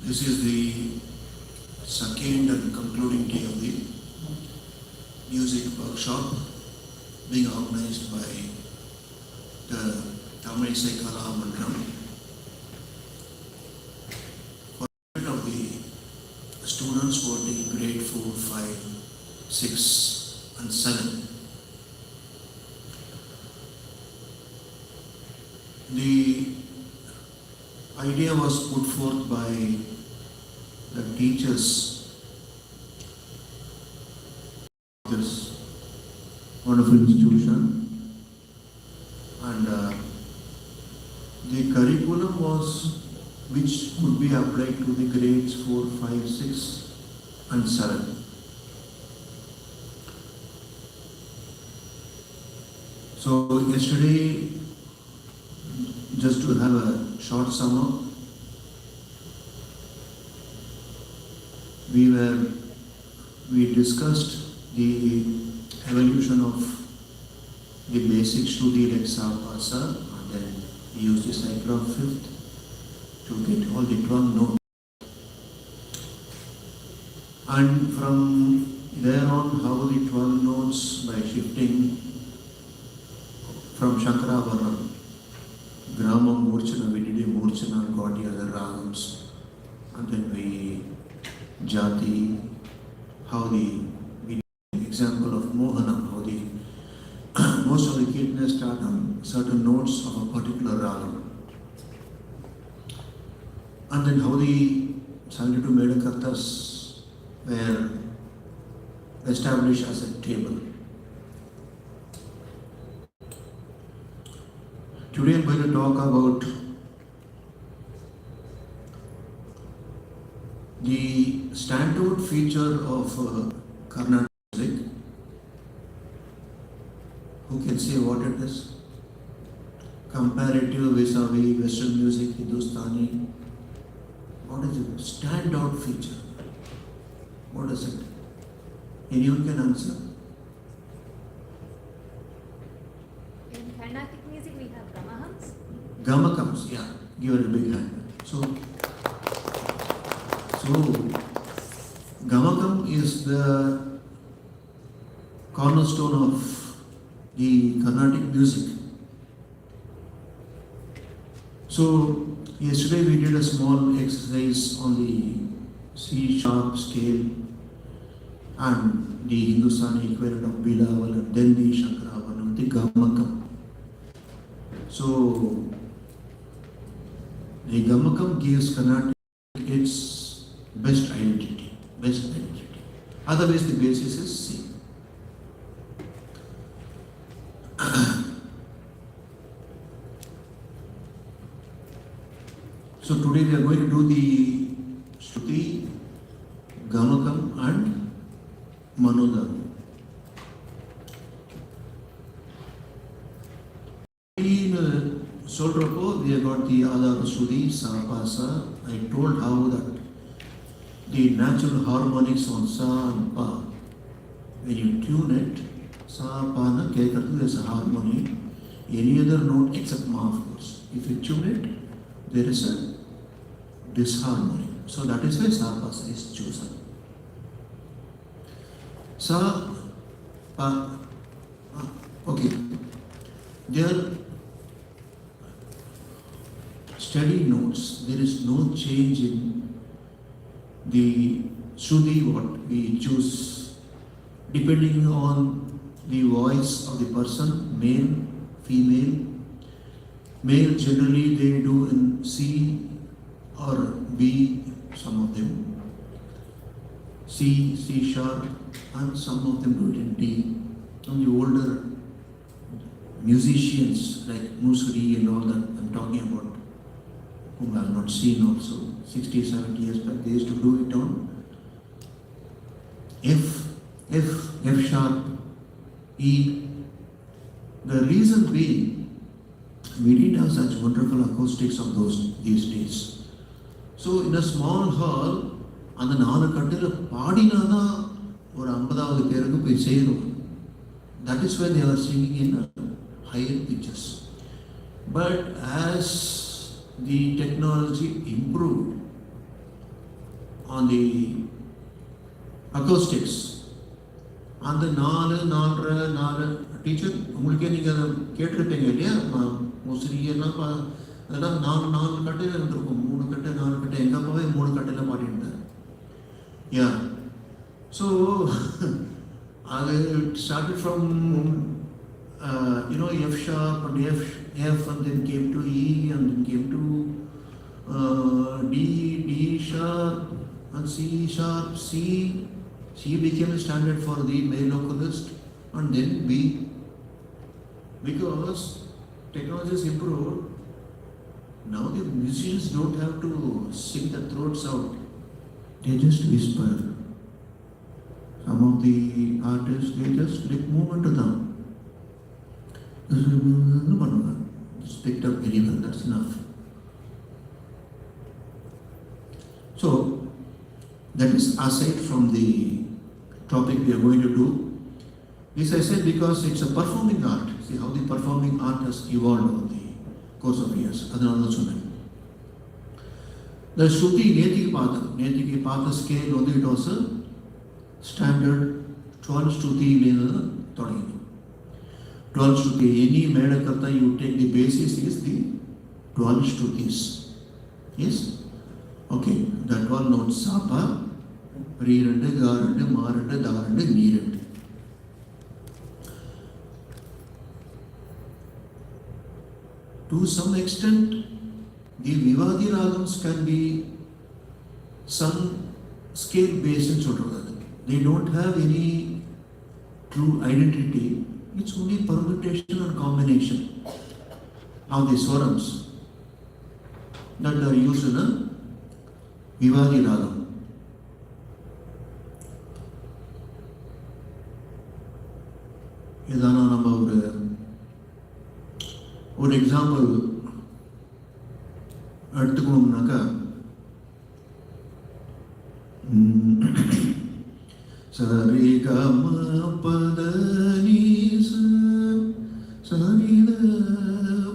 This is the second and concluding day of the music workshop being organized by the THAMIZH ISAI KALA MANRAM for the benefit of the students who are taking grade 4, 5, 6 and 7. The idea was put forth by the teachers of this wonderful institution, and the curriculum was which could be applied to the grades 4, 5, 6 and 7. So yesterday, just to have a short sum up, we discussed the evolution of the basics to the Lexapasa, and then we used the cycle of fifth to get all the 12 notes. And from there on, how the 12 notes by shifting from Scarborough Grama Murchana, we did a Murchana and got the other ragams, and then we Jati, how we did an example of Mohana, how the most of the kirtnas start on certain notes of a particular ragam, and then how the 72 Medakartas were established as a table. Today I'm going to talk about the standout feature of Carnatic music. Who can say what it is? Comparative vis-a-vis Western music, Hindustani. What is it? Standout feature. What is it? Anyone can answer? In Carnatic music we have Gamahams. Gamakams, yeah. Give it a big hand. So Gamakam is the cornerstone of the Carnatic music. So yesterday we did a small exercise on the C sharp scale and the Hindustani equivalent of Bilaval, and then the Shankaravarnam, the Gamakam. So the Gamakam gives Carnatic its best identity. Otherwise the basis is C. So today we are going to do the Shruti, Gamakam and Manodam. In Solropo we have got the Adhara Shruti, Sapasa. I told how that the natural harmonics on Sa and Pa, when you tune it, Sa, Pa, na, Kekatu, there's a harmony. Any other note except Ma, of course. If you tune it, there is a disharmony. So that is why Sa, Pa, Sa is chosen. Sa, Pa, okay. They are steady notes. There is no change in the Shruti what we choose depending on the voice of the person, male, female. Male generally they do in C or B, some of them. C, C sharp, and some of them do it in D. And the older musicians like Musri and all that I'm talking about, whom I have not seen also, 60, 70 years back, they used to do it on F sharp, E. The reason being, we didn't have such wonderful acoustics of these days. So in a small hall, அந்த நாலு கட்டில் பாடினாதான் ஒரு 50வது பேருக்கு போய் சேரும். That is why they are singing in higher pitches. But as the technology improved, on the acoustics. அந்த 4 teacher உங்களுக்கே நீங்கள் அதை கேட்டிருப்பீங்க இல்லையா? மோஸ்ட்லி எல்லாம் அதெல்லாம் 4 கட்டையில் இருந்திருக்கும். 3 கட்டை 4 கட்டை. எங்கள் அப்பாவே 3 கட்டையில் பாடிட்டார். யா ஸோ அது started from F sharp and F and then came to E and then came to D sharp and C sharp. C became standard for the male vocalist and then B. Because technology has improved, now the musicians don't have to sing the throats out. They just whisper. Some of the artists, they just make movement to them. It's picked up very well, that's enough. So, that is aside from the topic we are going to do. This I said because it's a performing art. See how the performing art has evolved over the course of years. That's the Shruti Netiki Patha scale, it was a standard 12 Shruti. 12 Shruti. Any Medakata you take the basis is the 12 Shrutis. Yes? Okay, the 12 notes Sapa, Riranda, Garanda, Maranda, Daranda, Niranda. To some extent, the Vivadi Ragams can be some scale based in Chotragada. They don't have any true identity. It's only permutation or combination of the swarams that are used in a Vivadi Ragam. Idana nama ஒரு example எடுத்துக்கணும்னாக்கா, சரி கம பத நீ சரி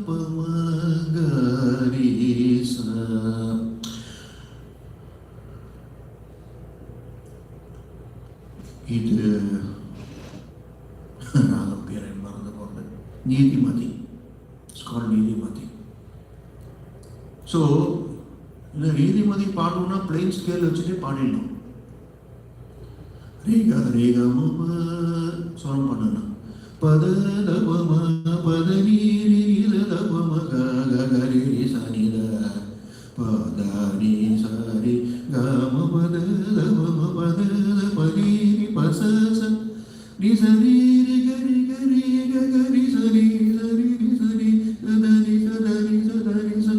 பமகரி இது ராகம் பேரை மறந்து போகிறது. நீதிமதி. It's called Nidimati. So, இந்த நீதிமதி பாடணும்னா பிளெயின் ஸ்கேல் வச்சுட்டு பாடிடணும். ரேகா ரேகா மம ஸ்வரம் பண்ணணும். பத தபம பத நீரி தபம கரி சனி த பத நீ சரி கம பத தபம பத பரி பச நீ சரி கரி கரி கரி சரி சரி சரி சதனி சதனி சதனி ச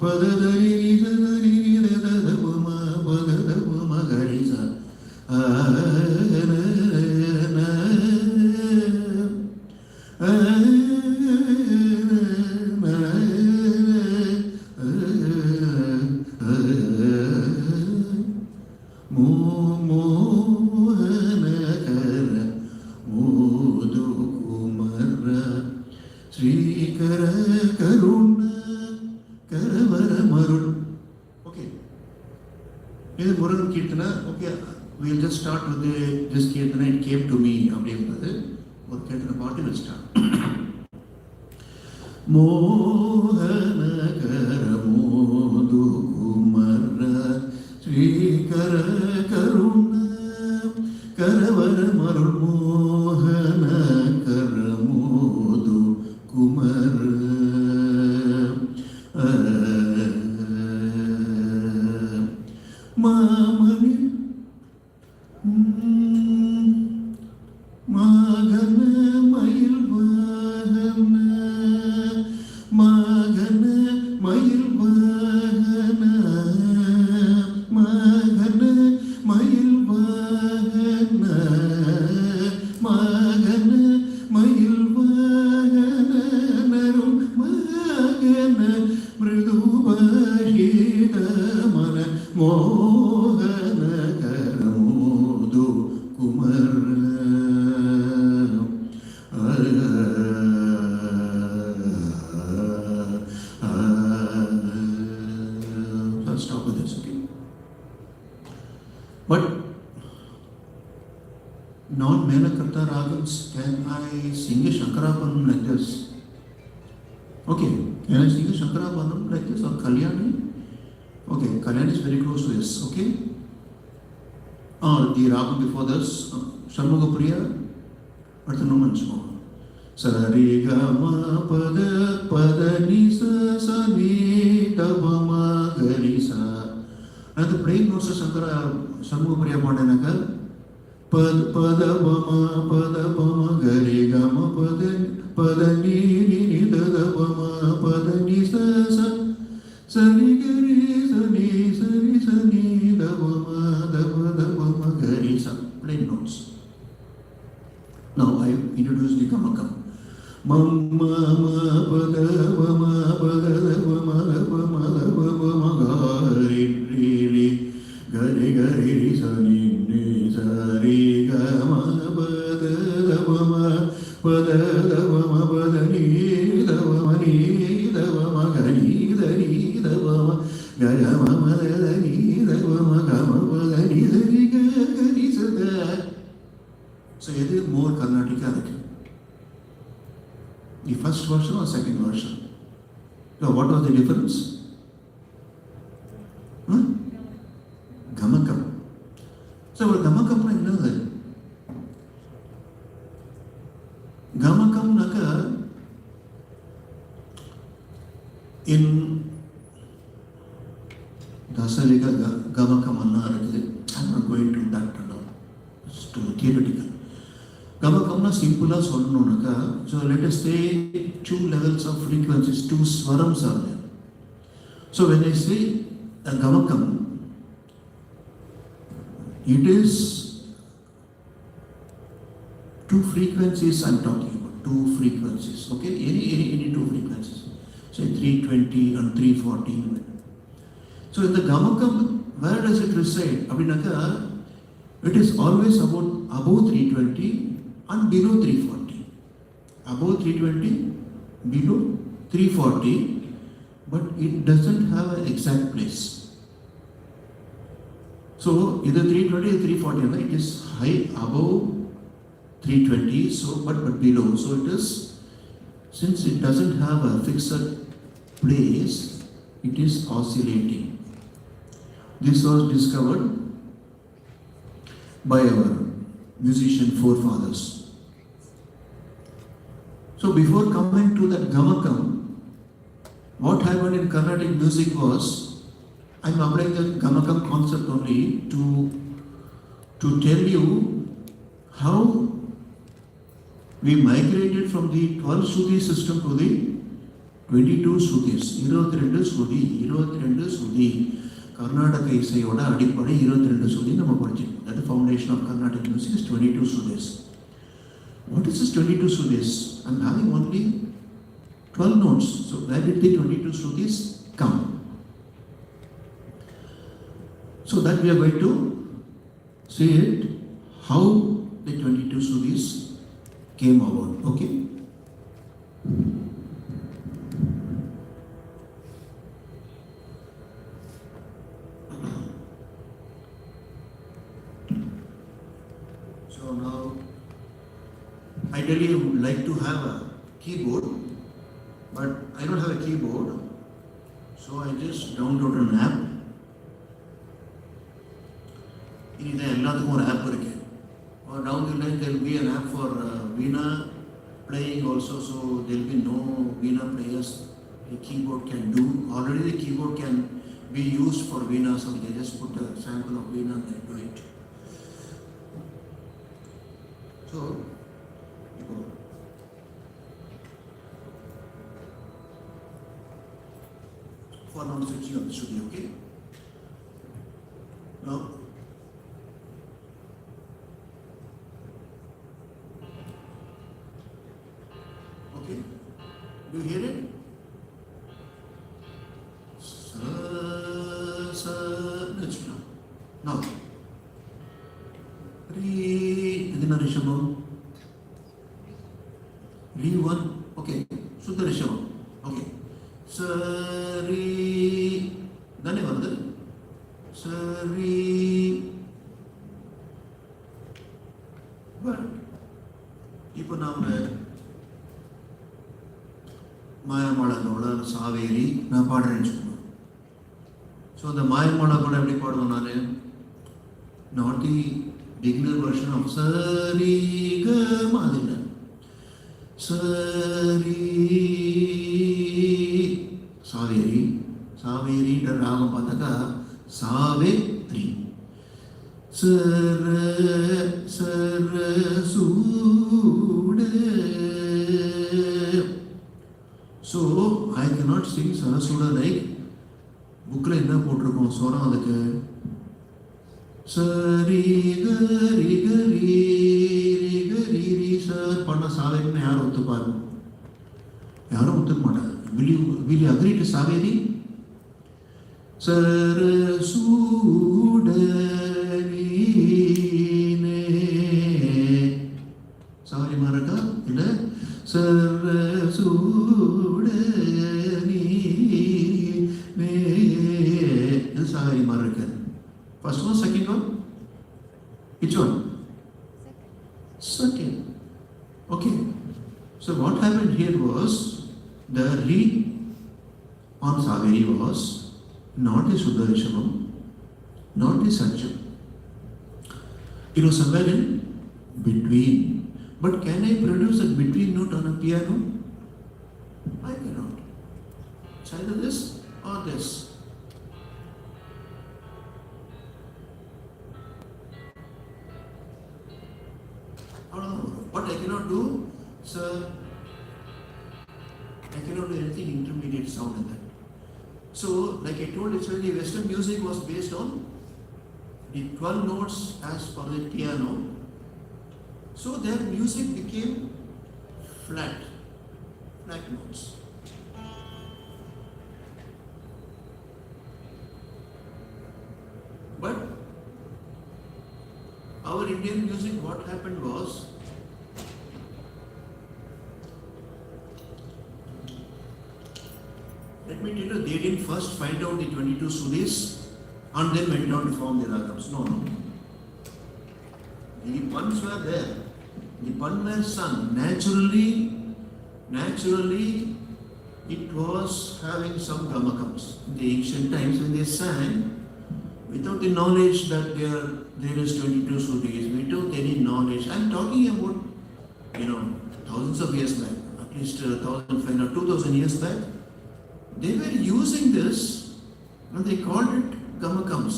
பததனி சதனி ததபம பததபம கரி ச We'll just start with this Kirtana. It came to me. Or Kirtana party will start. Mohana kara modu kumara Sri kara karuna karavara marul mohana kara modu kumara Mamani Magana Mayil Vahana Magana Mayil Vahana Magana Mayil Vahana Magana Mayil Vahana Narum Magana Mridu Bashida Mana Mohana Karamudu Kumara Let's stop with this, okay? But non-Menakarta ragams, can I sing a Shankarapanam like this? Okay, can I sing a Shankarapanam like this or Kalyani? Okay, Kalyani is very close to this, okay? Or the ragam before this, Shanmugapriya, but the no mention. Sari Gama Pada Pada Nisa Sani Tabama Garisa. And the praying notes of Shankara Shanmugapriya Pandanaka. Pad pada bama gare gama pada ni dada bama pada ni sa sani gare sani da bama gare sa. Plain notes. Now I introduce the gamakam. Mamma pada bama gare gare sani. Sari Gama Pada Pada Ni Dava Ni Dava Gani Dari Dava Gama Ni Dava Gama Ni Dari Gani Sada. So it is more Karnataka. The first version or second version? So what was the difference? Gamakam. So Gamakam na another. Gamakam naka in Dasariga Gamakam anna. I'm not going to that now. It's too theoretical. Gamakam na simple as naka. So let us say two levels of frequencies, two swarams are there. So when I say a Gamakam, it is two frequencies I'm talking about, two frequencies, okay? Any two frequencies, say 320 and 340. So in the Gamakam, where does it reside? Abhinaka, it is always above 320 and below 340. Above 320, below 340, but it doesn't have an exact place. So either 320 or 340, right? It is high above 320, so but below. So it is, since it doesn't have a fixed place, it is oscillating. This was discovered by our musician forefathers. So before coming to that Gamakam, what happened in Carnatic music was, I'm applying the Gamakam concept only to tell you how we migrated from the 12 Shruti system to the 22 Shrutis. 22 Shruti. Karnataka Isaiyoda Adipadi 22 Shruti nama padichirukkom. That the foundation of Carnatic music is 22 Shrutis. What is this 22 Shrutis? I'm having only 12 notes. So where did the 22 Shrutis come? So that we are going to see it, how the 22 Shrutis came about, okay? So now, ideally I would like to have a keyboard, but I don't have a keyboard, so I just downloaded an app. In another app, or down the line there will be an app for Veena playing also, so there will be no Veena players. The keyboard can do. Already the keyboard can be used for Veena, so they just put a sample of Veena and they do it. So, for now switching up the studio, okay? Now, okay, do you hear it? Let's now. Now, Re, Adina Rishabha. Re 1, okay, Suddha Rishabha, okay. Sari, Dhanyavad, Sari, Saveri நான் பாடுறேன்னு சொல்லணும். So அந்த மாயமான கூட எப்படி பாடுவேன் நான்? Not the beginner version of சரி க மாதிரி சரி சாவேரி. சாவேரின்ற ராகம் பார்த்தாக்கா சாவேரி சர சர சூட. ஸோ ஐ cannot sing சரசூட லைக் புக்கில் என்ன போட்டிருக்கோம் சொரம் அதுக்கு சரி கரி கரி கரி சார் பண்ண சாவேரின்னு யாரும் ஒத்துப்பாரு? யாரும் ஒத்துக்க மாட்டாங்க. will you agree to Saveri? சரசூட Saveri மாறக்கா இல்லை சரசூட இது சாவேரி மாதிரி இருக்கு. First one, second one? Which one? Second. Okay. So what happened here was the re on Saveri was not the Shuddha Rishabham, not the Sancham. It was somewhere in between. But can I produce a between note on a piano? I cannot. It's either this or this. What I cannot do, sir, I cannot do anything intermediate sound in that. So, like I told you, the Western music was based on the 12 notes as per the piano. So their music became flat notes. But our Indian music, what happened was, let me tell you, they didn't first find out the 22 Sudhis and then went on to form the ragams. No. The puns were there. The pun were sung. Naturally, it was having some gamakams. In the ancient times when they sang, without the knowledge that there is 22 Sudhis, without any knowledge. I am talking about, thousands of years back, at least 1,500, 2,000 years back. They were using this and they called it gamakams.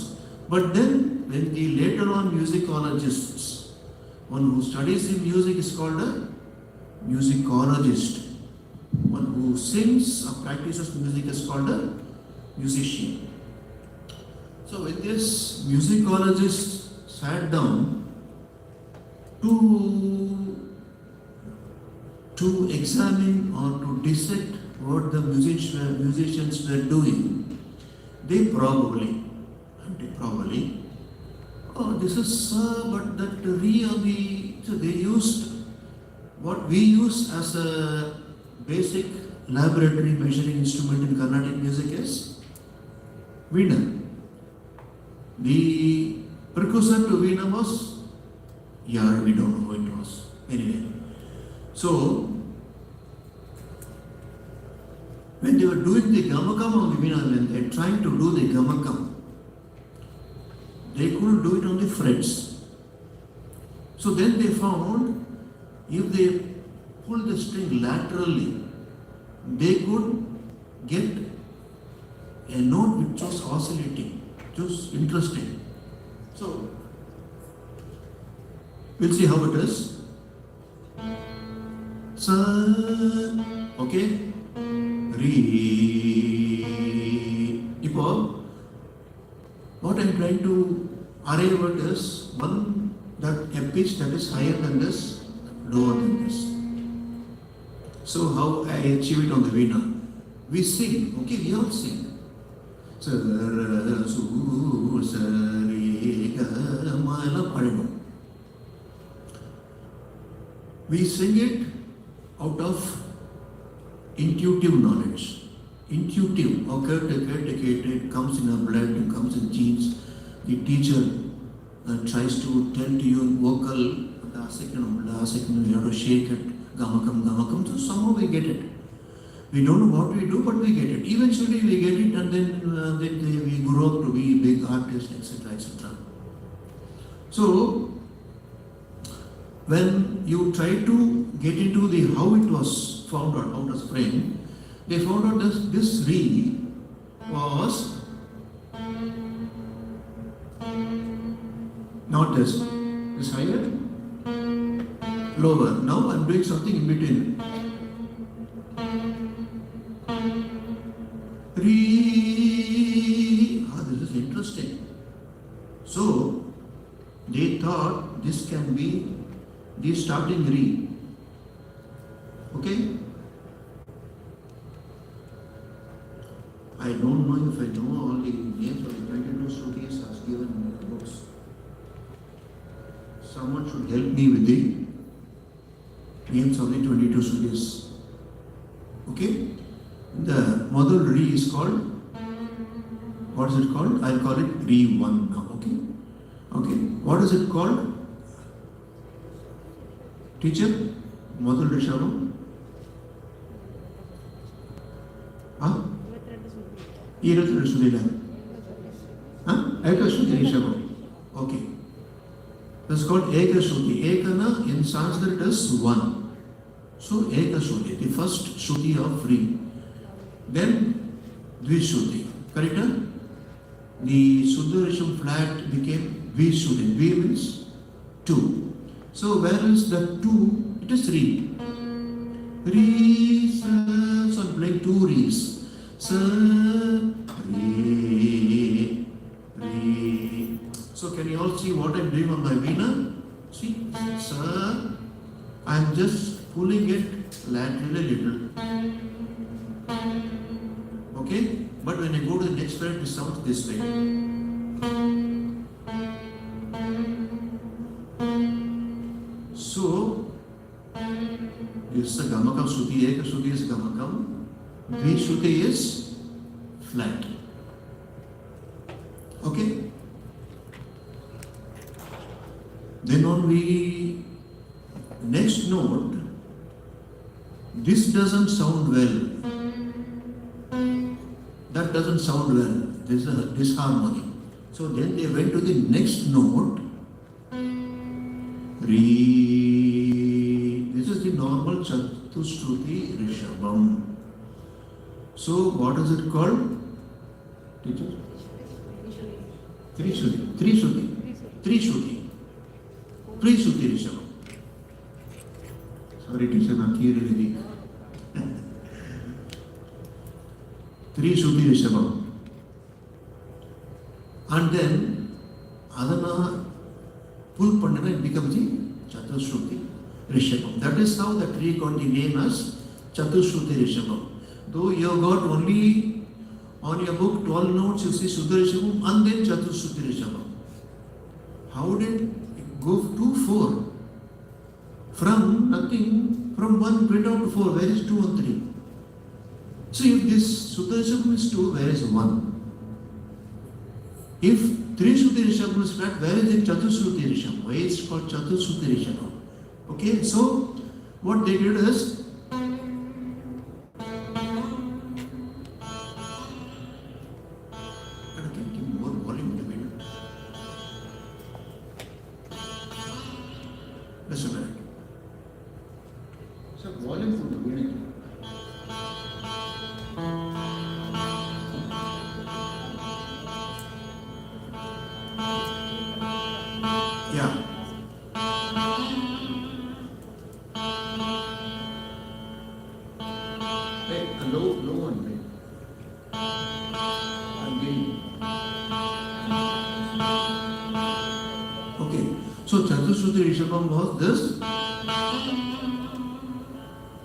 But then, when the later on musicologists, one who studies the music is called a musicologist. One who sings or practices music is called a musician. So when this musicologist sat down to examine or to dissect what the musicians were doing, they probably, oh, this is but that really, so they used what we use as a basic laboratory measuring instrument in Carnatic music is Veena. The precursor to Veena was, we don't know who it was. Anyway, so when they were doing the gamakam on the Veena, when they were trying to do the gamakam, they couldn't do it on the frets. So then they found if they pull the string laterally, they could get a note which was oscillating, which was interesting. So we'll see how it is. Sa, okay, re. Now, what I am trying to arrive at is one, that a pitch that is higher than this, lower than this. So how I achieve it on the Veena? We sing, okay, we all sing. We sing it out of intuitive knowledge. Intuitive, it comes in our blood, it comes in genes. The teacher tries to tell to you in vocal, you have to shake it, gamakam, so somehow we get it. We don't know what we do, but we get it. Eventually we get it, and then we grow up to be big artists, etc., etc. So, when you try to get into the how it was found out, how it was framed, they found out that this re was not this higher, lower. Now I'm doing something in between. Re. This is interesting. So they thought this can be the starting re. Okay? I don't know if I know all the names of the 22 Shrutis as given in the books. Someone should help me with the names of the 22 Shrutis. Okay? The model re is called, what is it called? I'll call it re 1 now. Okay? Okay. What is it called? Teacher? Model Rishabam? Huh? Eka Shruti Rishabam. Okay. That's called Eka Shruti. Ekana in Sanskrit is 1. So Eka Shruti, the first Shruti of re. Then Dvishruti. Correct? Huh? The Suddha Risham flat became Dvishruti. Dvi means 2. So where is the 2? It is re. Re, sa, so I'm playing 2 re's. Sa, re, re. So can you all see what I'm doing on my veena? See, sa, I'm just pulling it laterally a little. Okay? But when I go to the next fret, it sounds this way. So, this is a gamakam Shruti, Eka Shruti is gamakam, Dvi Shruti is flat. Okay? Then on the next note, this doesn't sound well. That doesn't sound well. There's a disharmony. So then they went to the next note. Re. This is the normal Chatushruti Rishabam. So what is it called? Teacher? Trishruti. Trishruti. Trishruti. Trishruti Rishabam. Sorry teacher, I'm here really. Trishruti Rishabam. And then Adana pull pandana, it becomes the Chatushruti Rishabam. That is how the tree got the name as Chatushruti Rishabam. Though you have got only on your book 12 notes, you see Suddha Rishabam and then Chatushruti Rishabam. How did it go to 4? From nothing, from 1 went down to 4. Where is 2 and 3? So if this Suddha Rishabam is 2, where is 1? If 3 Shruti Rishabam is flat, where is the Chatushruti Rishabam? Why is it called Chatushruti Rishabam? Okay, so what they did is, more volume to it. Just a minute. So volume to the beginning. Yeah. Hey, a low one, please. Again. Okay. So Chatushruti Rishabam was this.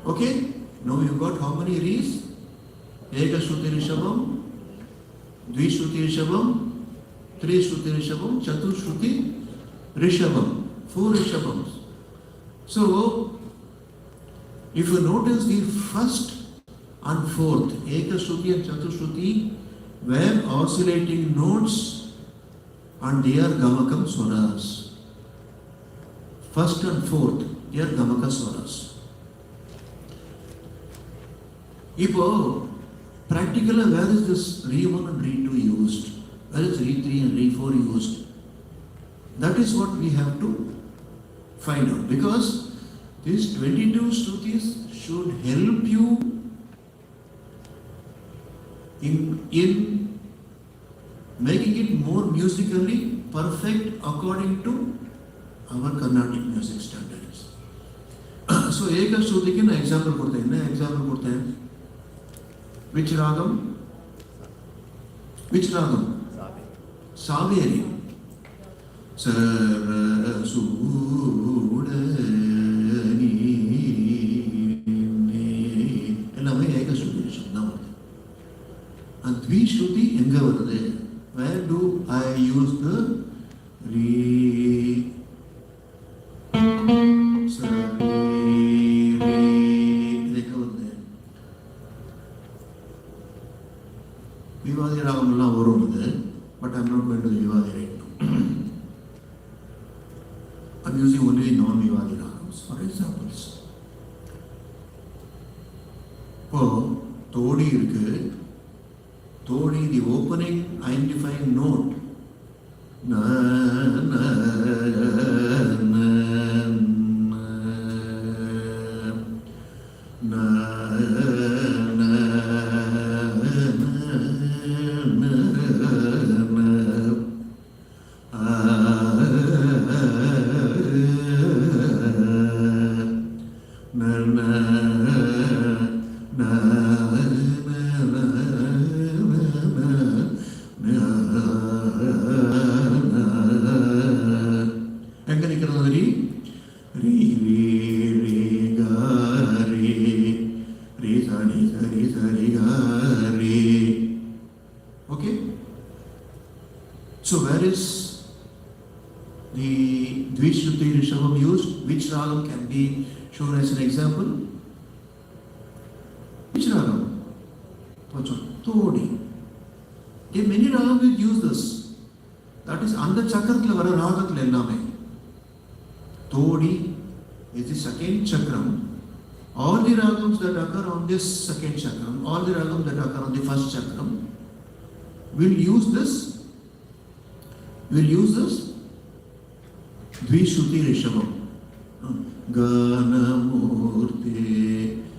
Okay. Now you got how many re's? Eka Shruti Rishabam, Dvi Shruti Rishabam, Tri Shruti Rishabam, Chatushruti Rishabam. 4 Rishabams. So, if you notice the first and fourth, Eka Shruti and Chatushruti, were oscillating notes and they are Gamakam Swaras. First and fourth, they are Gamaka Swaras. இப்போ practically where is this re1 and re2 used? Where is re3 and re4 used? That is what we have to find out, because these 22 Shrutis should help you in making it more musically perfect according to our Carnatic music standards. So Eka Shruti ki na example korte hain, example korte hain. Which ragam? Which ragam? Saveri. Sarasudani ellame Eka Shruti shabdam. And Dvishruti enga varudhe? Where do I use the re? Sa re enga varudhe? Vivadi ragam ella varudhe, but I am not going to Vivadi right now. I am using only non-Vivadi ragams for examples. இப்போ தோடி இருக்கு. Todi, the opening identifying note. Na na na na na na Okay? So where is the Dvishruti Rishabam used? Which ragam can be shown as an example? Which ragam? Todi. There are many ragams that use this. That is under chakrathila vara ragathila ellame. Todi is the second chakram. All the ragams that occur on this second chakram, all the ragams that occur on the first chakram, will use this. Dvishruti Rishabam. Ganamurti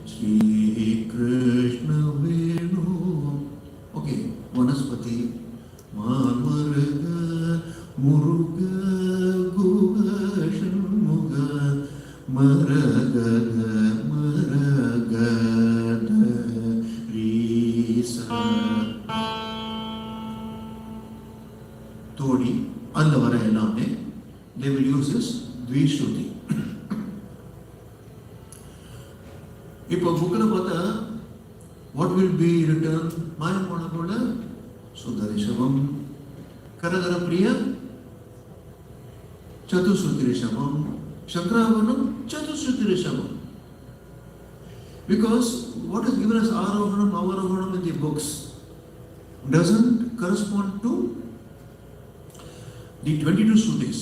Shri Krishna Venu. Okay, Vanaspati Malvarga Muruga Guga Shanmuga Maragada Maragada Risa Todi and the Vara Elame. They will use this Dvishruti. இப்போ புக்கில் பார்த்தா what will be written? மாயம் போன கூட சுந்தரிஷபம் கரகர பிரிய சதுஸ்ருதி ரிஷபம் சங்கராபரணம் சதுஸ்ருதி ரிஷபம். Because what is given as Arohanam, Avarohanam in the books doesn't correspond to the 22 Shrutis.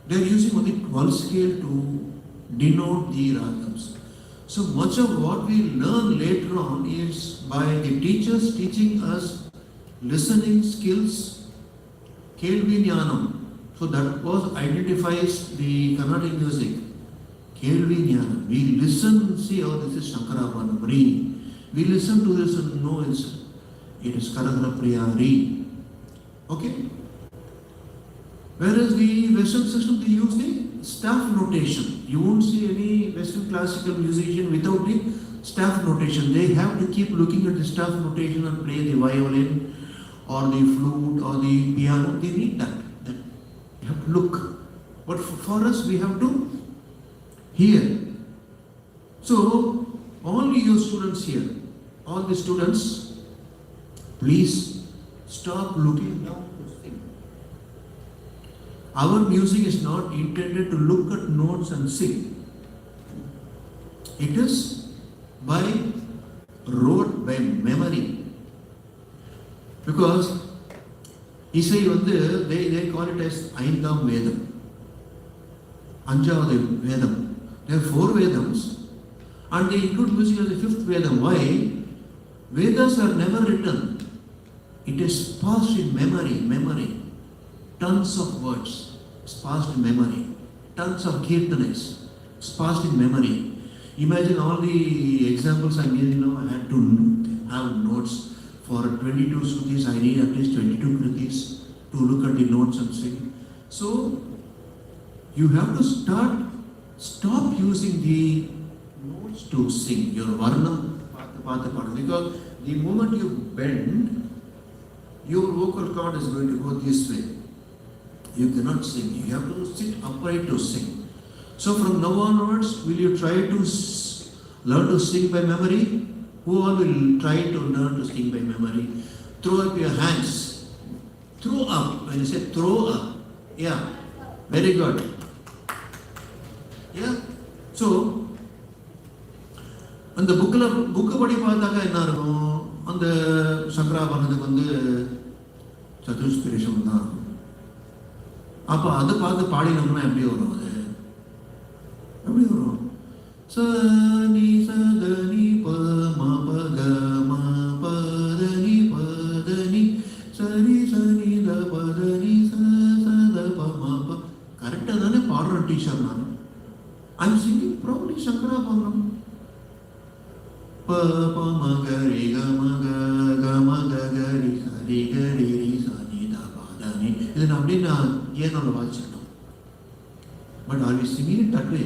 They are using only 12 scale to denote the ragams. So much of what we learn later on is by the teachers teaching us listening skills, Kelvi Jnanam. So that was identifies the Carnatic music. Kelvi Jnanam. We listen, see, oh, this is Shankarabhanam, Re. We listen to this and know it is Karagara Priya, Re. Okay? Whereas the Western system, they use the staff notation. You won't see any Western classical musician without the staff notation. They have to keep looking at the staff notation and play the violin or the flute or the piano. They need that. You have to look. But for us, we have to hear. So, all your students here, all the students, please stop looking down. Our music is not intended to look at notes and sing. It is by rote, by memory. Because Isai they call it as Aindam Vedam. Anjavada Vedam. There are 4 Vedams. And they include music as the fifth Veda. Why? Vedas are never written. It is passed in memory. Tons of words. It's passed in memory. Tons of kirtanas. It's passed in memory. Imagine all the examples I gave now. I had to have notes. For 22 Shrutis, I need at least 22 Kritis to look at the notes and sing. So, you have to stop using the notes to sing. Your varnam, because the moment you bend, your vocal cord is going to go this way. You cannot sing. You have to sit upright to sing. So from now onwards, will you try to learn to sing by memory? Who all will try to learn to sing by memory? Throw up your hands. Throw up. When you say throw up. Yeah. Very good. Yeah. So, அந்த book படி பார்த்தாக்கா என்ன இருக்கும், அந்த சங்கராபரணத்துக்கு வந்து சதுஷ்பிரேஷம் தான். அப்போ அதை பார்த்து பாடினோம்னா எப்படி வரும்? அது எப்படி வரும்? சனி சதனி பம பகம பதனி பதனி சரி சனி த பதனி சத பம. கரெக்டாக தானே பாடுறேன் டீச்சர் நான். I'm singing probably Shankarabharanam. ப மகரி கமகரி சரி கரி சனி த பதனி. இது நான் அப்படியே நான் ஏனோட வாசிக்கணும். But are we singing it that way?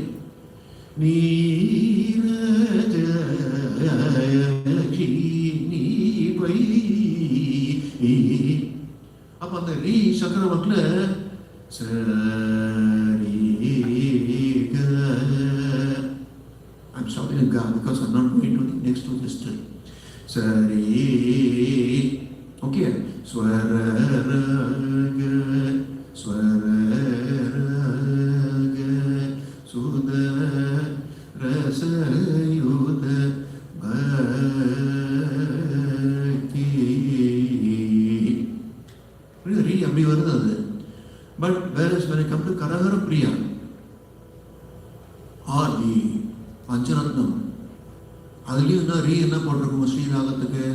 நீரஜ நீ பை. அப்ப அந்த ரீ சக்கரவர்த்தியில் சரி க. I'm shouting a ga because I'm not going to the next to this still. Sari. Okay. Swara raga. Suda rasa yuda bhakti. Really, அப்படி வருது அது. But whereas when I come to Karahara Priya or the Pancharatnam, அதுலேயும் என்ன ரீ என்ன போட்டிருக்கும் ஸ்ரீராகத்துக்கு?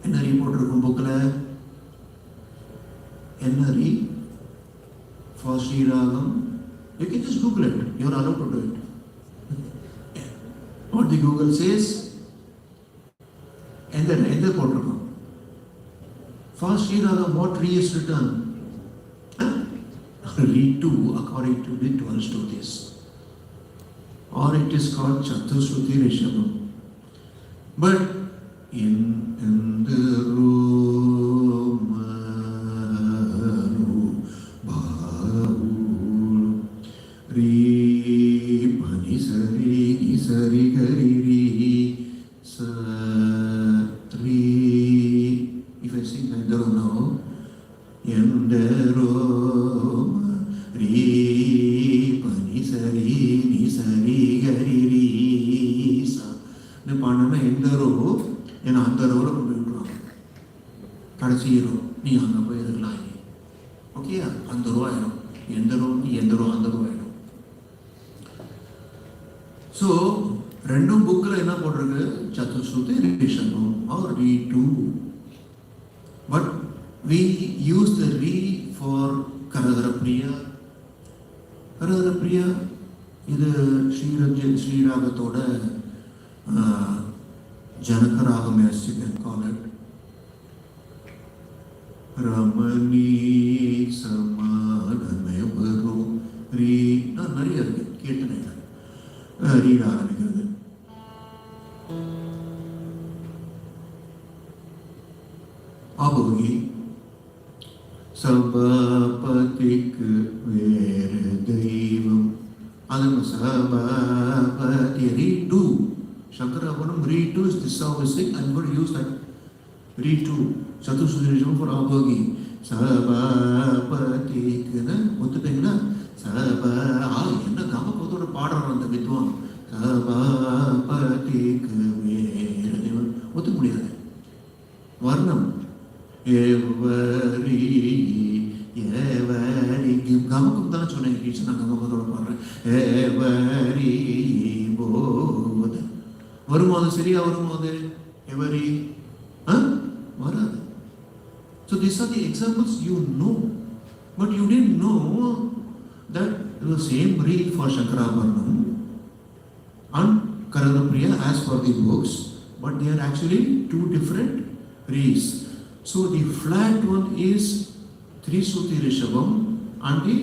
என்ன ரீ போட்டிருக்கும் புக்கில்? என்ன ரீ for ஸ்ரீராகம்? You can just Google it. You are allowed to do it. What the Google says, எந்த போட்டிருக்கும்? For Sriragam, what ree is written? Ree 2, according to the 12 Shrutis. Or it is called Chaturshruti Rishabham. But in the Romanu Bhavu Re Pani Sari Sari Gari Re Sa Re. If I sing Endaro now, Endaro Re Pani Sari Sari Gari Re Sa. இந்த பாடனா எந்த row ஏன்னா அந்த ரோவில் கொண்டு விட்டுருவாங்க. கடைசி row நீ அங்கே போய் இருக்கலாம். ஓகே, அந்த ரோ ஆயிடும். எந்த ரோ அந்த ரோ ஆயிடும். ஸோ ரெண்டும் புக்கில் என்ன போட்டிருக்கு? சதுஸ்ருதி ரிஷபம் ஆர் ரீ 2. பட் வி யூஸ் த ரீ for Kharaharapriya. Kharaharapriya இது ஸ்ரீராகத்தோட ஜனகராகம், as you can call it. Ramani சமாதமே வரும் ரீ நிறைய இருக்கு, கேட்டு ரீட ஆரம்பிக்கிறது. ஆபோகி சபாபதிக்கு வேறு தெய்வம். அது சபாபதி ரீ 2. Shankarapuram Re 2 is this how we sing. I'm going to use that Re 2. Chaturshruti Rishabham for Abhogi. Sabapatikana. ஒத்துட்டீங்களா? சபா என்ன கமபத்தோட பாடுறான் அந்த வித்வான். சபாபதிக்கு வேறு தெய்வம். ஒத்துக்க முடியாது. வர்ணம் எவரி கமக்கம் தானே சொன்னேன். நான் கமபத்தோட பாடுறேன். எவரி போத வருமோ அது சரியா வருமோ அது எவரி வராது. So these are the examples you know, but you didn't know that the same reel for Shankarabaranam and Karanapriya as for the books, but they are actually two different reels. So the flat one is Trishruti Rishabham and the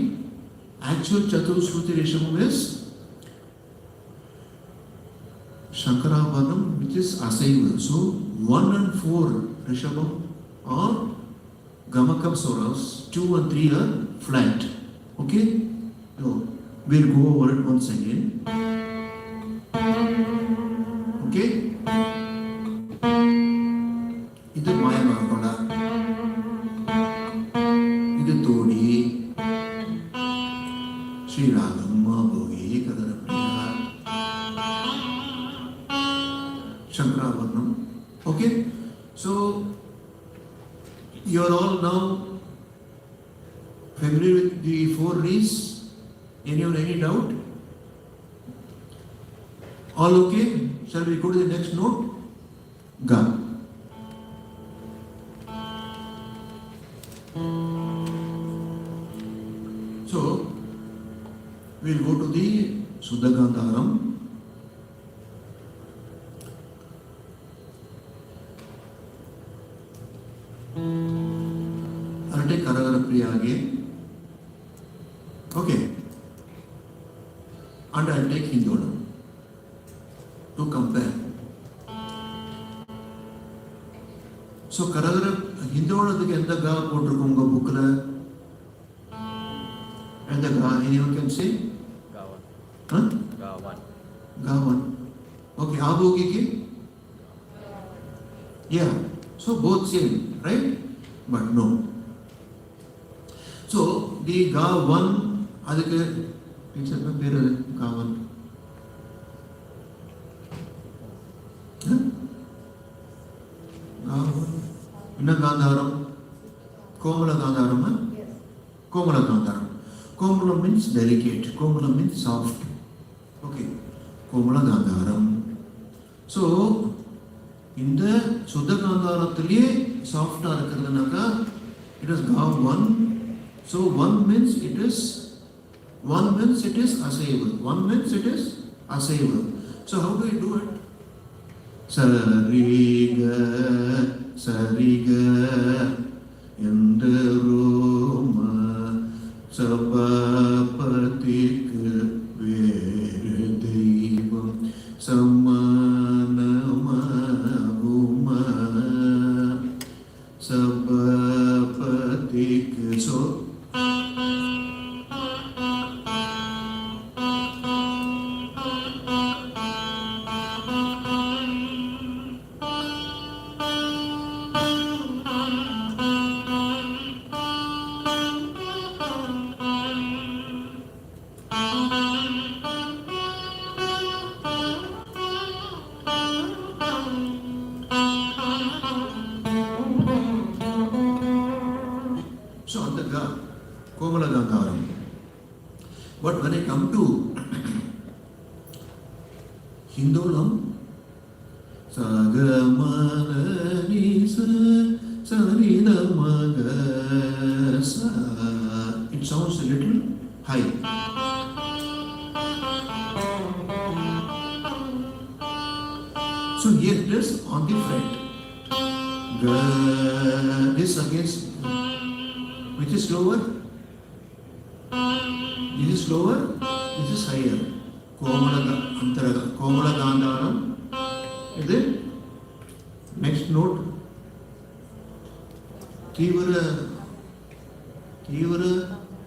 actual Chaturshruti Rishabham is Shankarabaranam, which is Asaiva. So 1 and 4 Rishabham are Gamakam Swaras, 2 and 3 are flat. Okay? So we'll go over it once again. Okay? This is Maya Markola. This is Todi. Sri Ragam, Bhogi, Kadarapriya, Shankarabaranam. Okay? So you are all now familiar with the 4 reels? Anyone any doubt? All okay? Shall we go to the next note? Ga. So we'll go to the Suddha Gandharam. I'll take Karagarapriya again. Okay. And I'll take Hindolam to compare. So Karagara Hindoladhukku endha ga potirukonga bookla? And the ga, anyone can say? Ga 1. Huh? Ga 1. Ga 1. Okay, Abhogi ki? Yeah. So both same, right? But no. So the Ga 1, adukku teacher na peru Ga 1. Ga 1. Inna Gandharam? Komala Gandharam? Yes. Komala Gandharam. Komala means delicate. Komala means soft. Okay. Komala Gandharam. So in the Suddha Gandharathiliye soft irukradunaka it is Ga 1. So 1 means it is Asaiva. 1 means it is Asaiva. So how do we do it? Sariga Endaroma Sabapatikku Veru Deivam Samanamaguma Sabapatikku. So on the Ga, Komala Gandharam. But when I come to Hindolam, it sounds a little high. So here it is on the fret. This against, which is lower? This is lower, this is higher. Komala Gandharam. Is it? Next note. Tivara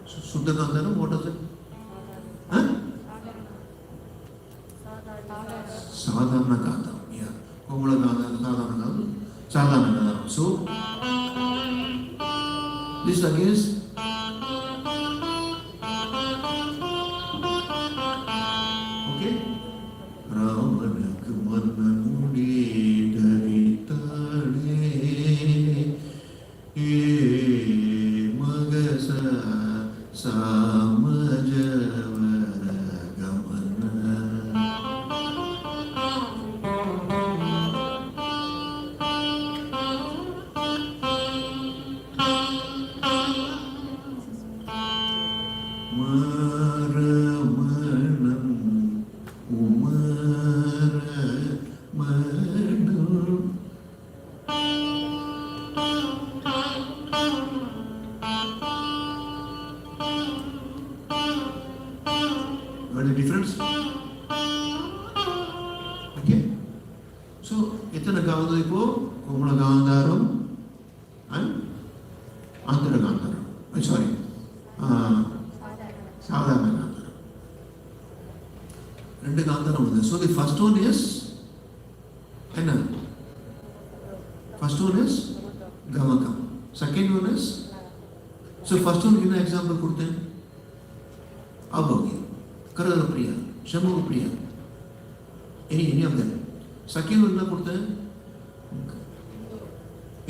Suddha Gandharam, what is it? Huh? Sadhana Gandharam. Yeah. Komala Gandharam, Sadhana Gandharam. So this against okay. Ramanak Manamudi Daritale Magasa Samajavara Gamana. Umaramanan, Umaramanan. What is the difference? Okay. So, எத்தனை காந்தம் இப்போ கோமல காந்தாரம் and Andhra காந்தாரம். Sorry. சாதாரண காந்தாரம். ரெண்டு காந்தாரம் வருது. So the first one is என்ன? First one is கமகம். Second one is so first one என்ன example கொடுத்தேன்? Abhogya, Karara Priya, Shamu Priya. Any of them. Second one என்ன கொடுத்தேன்?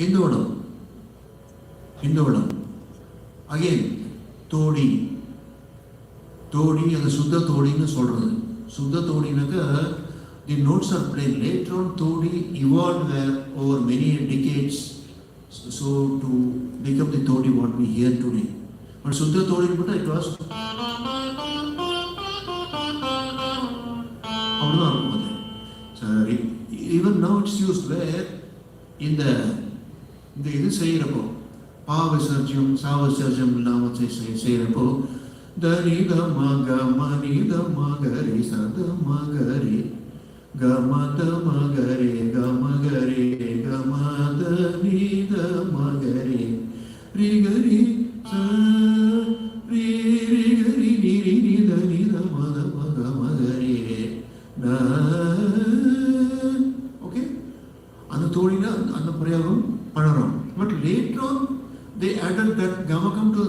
இந்தோடம். Again, தோடி அந்த சுத்த தோடின்னு சொல்றது. சுத்த தோடினாக்க the notes are played. Later on Todi evolved over many decades so to become the todi what we hear today. But சுத்த Todi it was even now it's used where in the இது செய்யறப்போ பாவசர்ஜம் சாவசர்ஜம் இல்லாம செய்யறப்போ தனித மகமனித மகரி சத மகரி கமத மகரி கமகரி கமத நித மகரி ரிகரி ச ரிகரி நிரி நித நித மத மக மகரி ஓகே அந்த தோழினா அந்த பிரயோகம் பண்ணறோம். But later on they added that gamakam to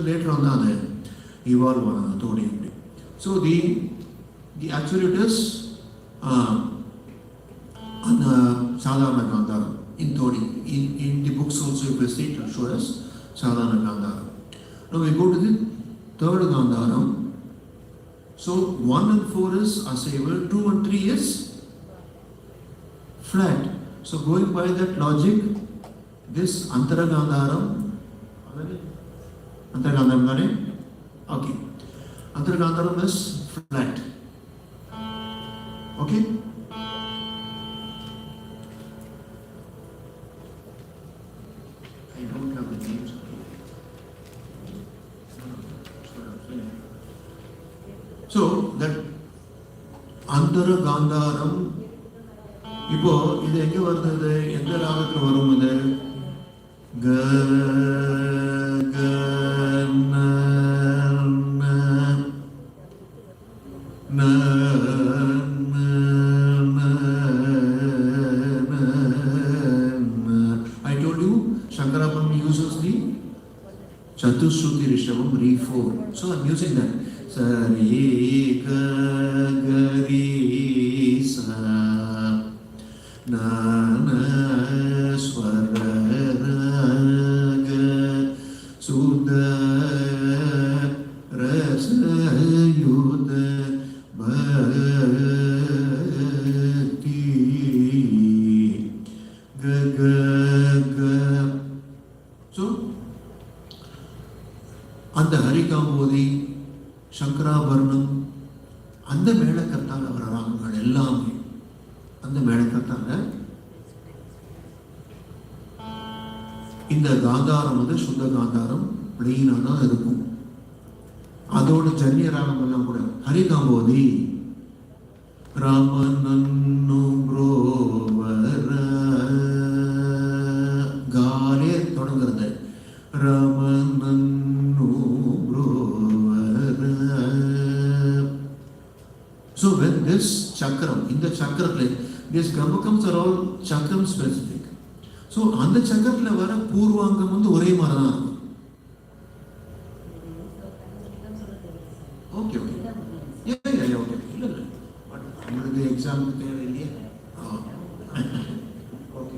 later on that evolve on todi. So the actually it is on sadharana gandhara in todi in the books also you see to show us sadharana gandhara. Now we go to the third gandharam. So 1 and 4 is asaival, 2 and 3 is flat. So going by that logic, this antara gandharam, okay, antara gandharam is flat. Okay. I don't have the names. So that antara gandharam இப்போ இது எங்க வருது? எந்த ராகத்துல வரும்? இது க க ந ந ந I told you Shankarabham uses the Chatusruti Rishabam Re4. So I'm using that. Sari ga ga ri sa na na swara raga sudha rasa yudha bhakti ga ga ga. So அந்த ஹரிகாம்போதி சங்கராபரணம் அந்த மேளக்கர்த்தால் அவர ராகங்கள் எல்லாமே அந்த மேளக்கர்த்தால இந்த காந்தாரம் வந்து சுத்த காந்தாரம் பிளெயினா தான் இருக்கும். அதோட ஜன்னிய ராகம் எல்லாம் கூட ஹரிகாம்போதி ராமனன்னு புரோவர காலே தொடங்குறது ராமனன்னு புரோவர. So when this chakram, in the chakra, these gamakams are all chakram specific. So அந்த சக்கரத்துல வர பூர்வாங்கம் வந்து ஒரே மாதிரி தான் இருக்கும். ஓகே ஓகே ஓகே இல்லை இல்லை பட் உங்களுக்கு எக்ஸாமுக்கு தேவை இல்லையா? ஓகே.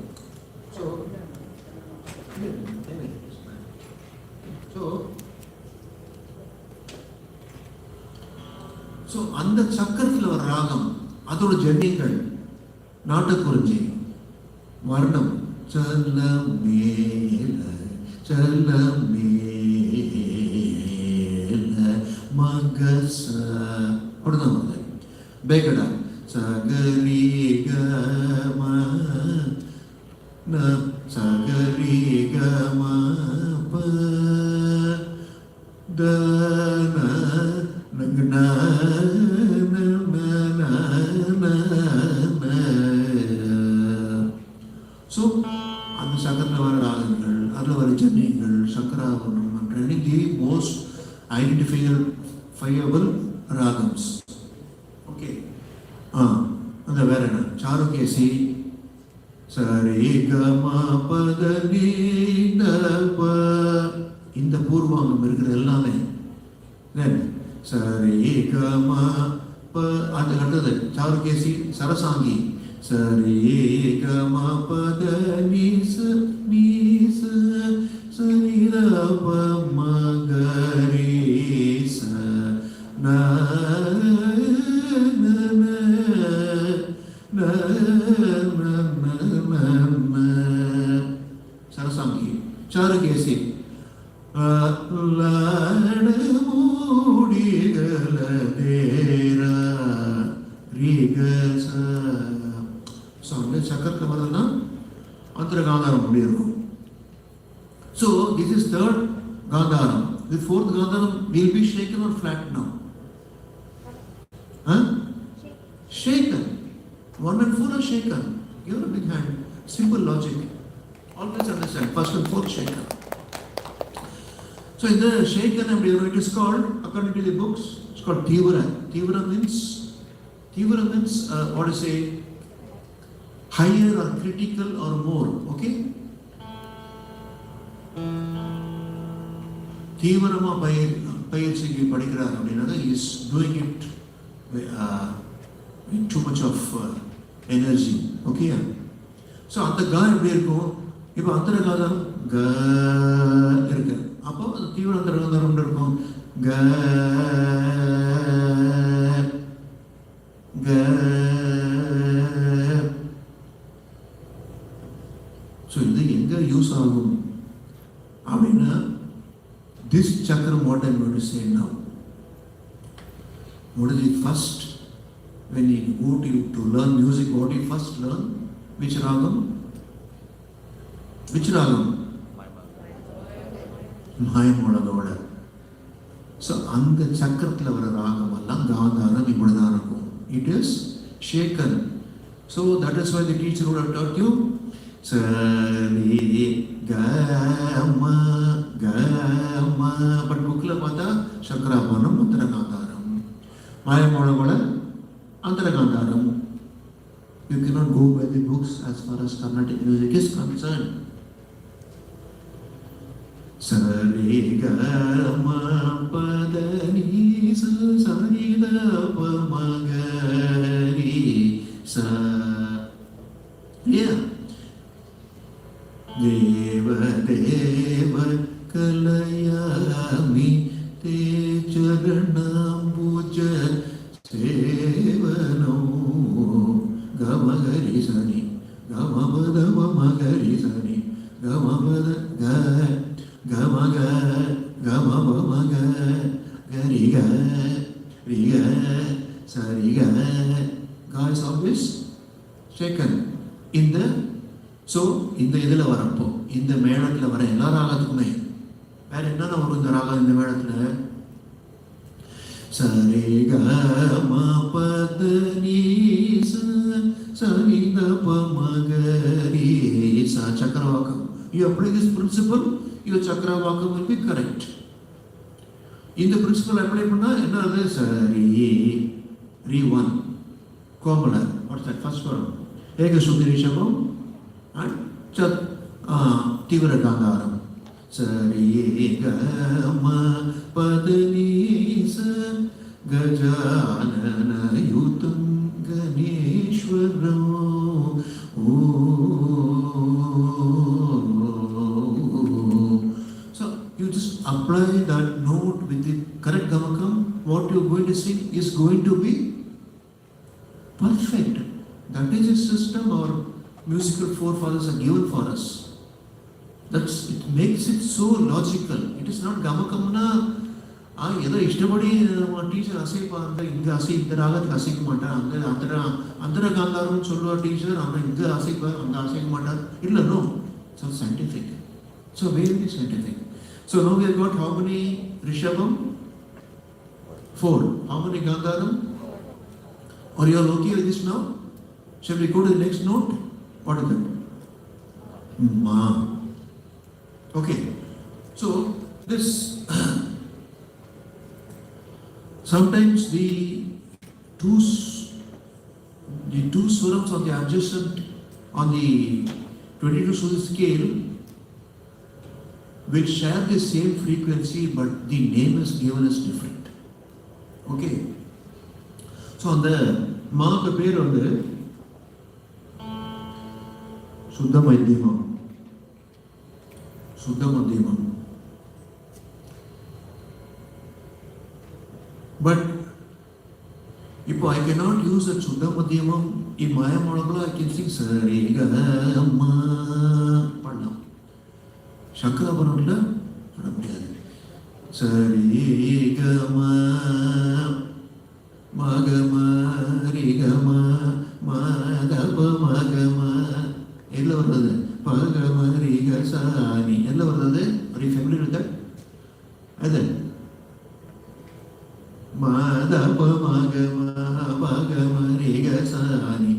ஸோ அந்த சக்கரத்தில் வர ராகம் அதோட ஜன்யங்கள் நாட்டக்குறிஞ்சி வர்ணம் சலமேல சலமேல மகச அப்படிதான் வருது. பேக்கடா சகரி கம சகரி கம ப தன நகன ஸோ அந்த சக்கரத்தில் வர ராகங்கள், அதில் வர ஜன்யங்கள், சக்கராபரணம் என்ற தி மோஸ்ட் ஐடென்டிஃபையபிள் ராகம்ஸ். ஓகே, அந்த வேற என்ன சாருகேசி சரி கம பத நீ இந்த பூர்வாங்கம் இருக்கிற எல்லாமே தென் சரி கம அந்த கட்டது சாருகேசி சரசாங்கி சரி கம பத நீச நீச சரித மகரீச ந சரசாங்கி சாருகேசி சக்கரத்தில் வருதுன்னா அந்தர காந்தாரம் அப்படி இருக்கும். So this is third Gandharam. The fourth Gandharam will be shaken or flat now? Huh? Shaken. 1 and 4 are shaken. Give a big hand. Simple logic. Always understand. First and fourth shaken. So in the shaken, it is called, according to the books, it's called Tivara. Tivara means what to say, higher or critical or more. Okay? தீவிரமா பயிற்சிக்கு படிக்கிறார் அப்படின்னா is doing it too much of energy. Okay? So அந்த கா எப்படி இருக்கும்? இப்போ அந்தர காதம் க இருக்கு, அப்போ அது தீவிர அந்தர காதம் இருக்கும் க க. ஸோ இது எங்க யூஸ் ஆகும் அப்படின்னா this chakram, what I'm going to say now, what is it first? When you go to learn music, what do you first learn? Which ragam? Which ragam? Mayamolavoda. So அந்த சக்கரத்தில் வர ராகம் எல்லாம் காந்தாரம் இப்படிதான் இருக்கும். It is shaken. So that is why the teacher would have taught you சரி கம கம. பட் புக்கில் பார்த்தா சக்கராபரணம் அந்தர காந்தாரம், மாயமோளவோட அந்தர காந்தாரம். You cannot go by the books as far as Carnatic music is concerned. சரி கம பத நீச சரித பமகரி ச. Yeah. தேவ தேவ கலயாமி தே சரணாம்புஜ சேவனோ கமகரி சனி கமபத மகரி சனி கமபத க கமக கமபமக கரிக ரிக சரிக. God is always shaken in the. So இந்த இதில் வரப்போ இந்த மேளத்தில் வர எல்லா ராகத்துக்குமே வேற என்னென்ன வரும் இந்த ராகம்? இந்த மேளத்தில் சரி கம பத நீச சரித பமகரி ச. சக்கரவாக்கம். You apply this principle, your சக்கரவாக்கம் will be correct. இந்த பிரின்சிபல் அப்ளை பண்ணா என்ன அது? சரி ரி 1 கோமலர். What's that? ஃபர்ஸ்ட் வரும் ஏக சுத்தி ரிஷபம் and தீவிர காந்தாரம். சரி கம பத நீச கஜானன Yutham Ganeswaram. So you just apply that note with the correct gamakam. What you are going to sing is going to be perfect. That is a system or musical forefathers are given for us. It makes it so logical. It is not Gamakamna. Either Ishtabadi teacher Asipa, the Asi, the Ragat Asik Mata, Andra Gandarum Solo teacher, and the Asipa, and the Asik Mata. It'll no. So scientific. So very scientific. So now we have got how many Rishabam? 4. How many Gandharam? Are you all okay with this now? Shall we go to the next note? What is that? Ma. Okay. So this sometimes the two swarams on the adjacent on the 22 Suri scale which share the same frequency but the name is given as different. Okay. So on the mark appear on the Shuddha Madhyamam. Shuddha Madhyamam. But if I cannot use a Shuddha Madhyamam in Maya Modabla, I can sing Sari Ga Ma Padam. Shankara Baranla, Sari Ga Ma Magama Rigama Madaba Magama Ella Varada Pagama Riga Sani Ella Varada. Are you familiar with that? Other Madaba Magama Pagama Riga Sani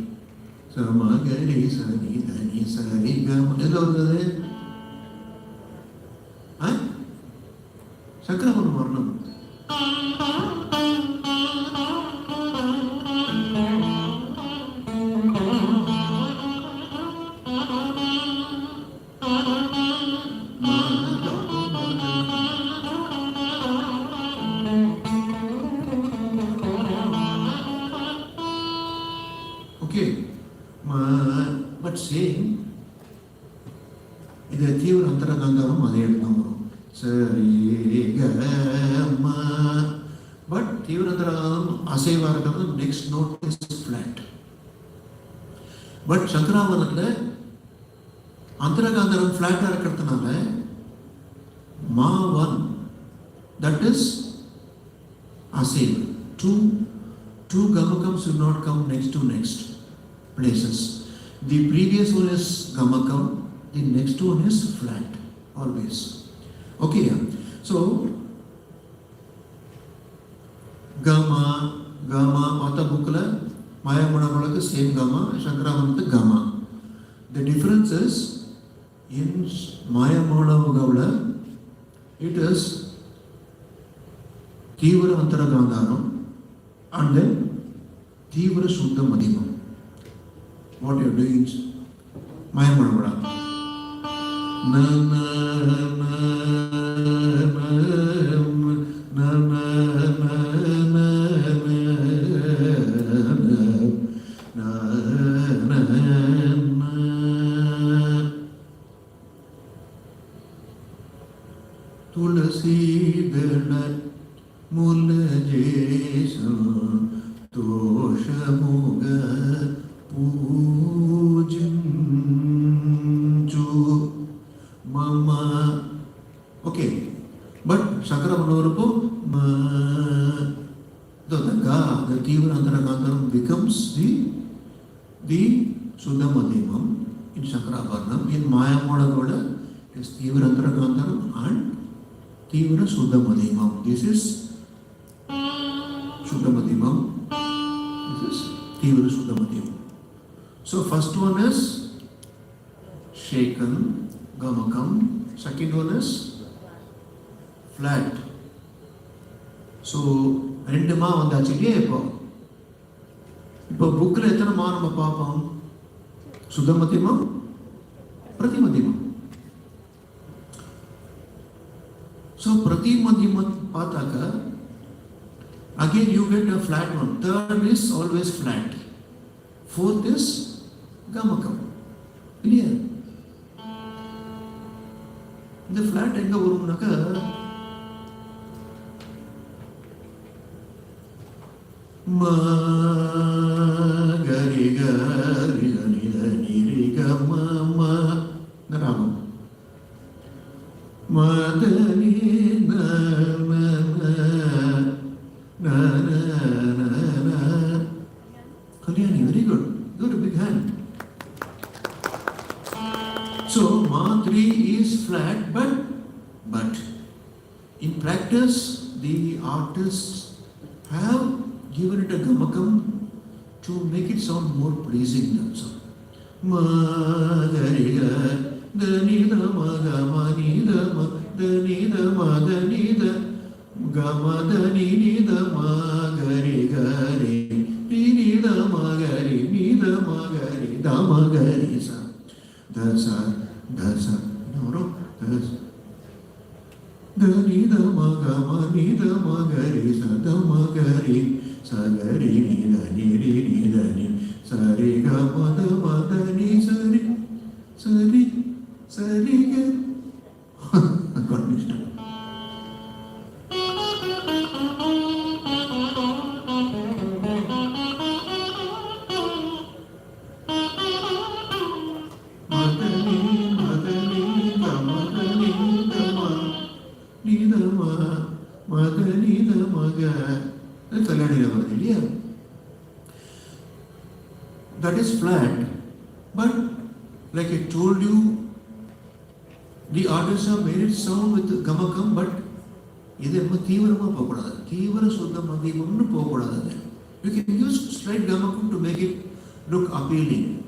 Samagari Sani Dani Sari Gama Ella Varada. Huh? Shankara Baranla. Okay, but saying in the Thivra Antara Gandharam Adhe Eduthamu Sari Ga. But Thivra Antara Aseva Gandharam next note is flat. But Shankaravanatla Antara Gandharam flat Kartanale Ma 1, that is Aseva. Two Gamakams should not come next to next places. The previous one is Gamakam, the next one is flat, always. Okay, so Gama, Mata Bukala, Maya Madamalaka, same Gama, Shankaravanata Gama. The difference is in Maya Madavagavla, it is Thivra Antara Gandharam and then Thivra Shuddha Madhyamam. What you are doing is Maya Madavagavla. Na na na na na na. Tulasi Dana Mula Jesa Tosha Muga Pujinju Mama. Okay, but Shankara Manorapu the Thivra Antara Gandharam becomes the Shuddha Madhyamam in Shankara Varnam. In Maya Madavagavla it is Thivra Antara Gandharam and Thivra Shuddha Madhyamam. This is Shuddha Madhyamam. This is Thivra Shuddha Madhyamam. So first one is shaken, Gamakam. Second one is flat. So ரெண்டு மா வந்தாச்சு இல்லையா இப்போ புக்கில் எத்தனை மா நம்ம பார்ப்போம்? சுத்த மத்தியமம், பிரதி மத்தியமம். So Prati Madhyamam Pataka, again you get a flat one. Third is always flat. Fourth is Gamakam. Clear? The flat enga varumnaka ma gari gari gari gari ga Madani na na na na na na na. Kalyani, very good. Good, a big hand. So Ma3 is flat, but in practice the artists have given it a gamakam to make it sound more pleasing. So ma ga re ga da ni da ma ga ma ni da ma da ni da ma da ni da ga ma da ni da ma ga re ni da ma ga re ni da ma ga re da ma ga re sa da sa no da da ni da ma ga re sa da ma ga re sa ga re ni da ni sa re ga ma da ni sa re ga God missed it. That is flat, but like I told you, the artists have made it sound with gamakam, but you can use slight gamakam to make it look appealing.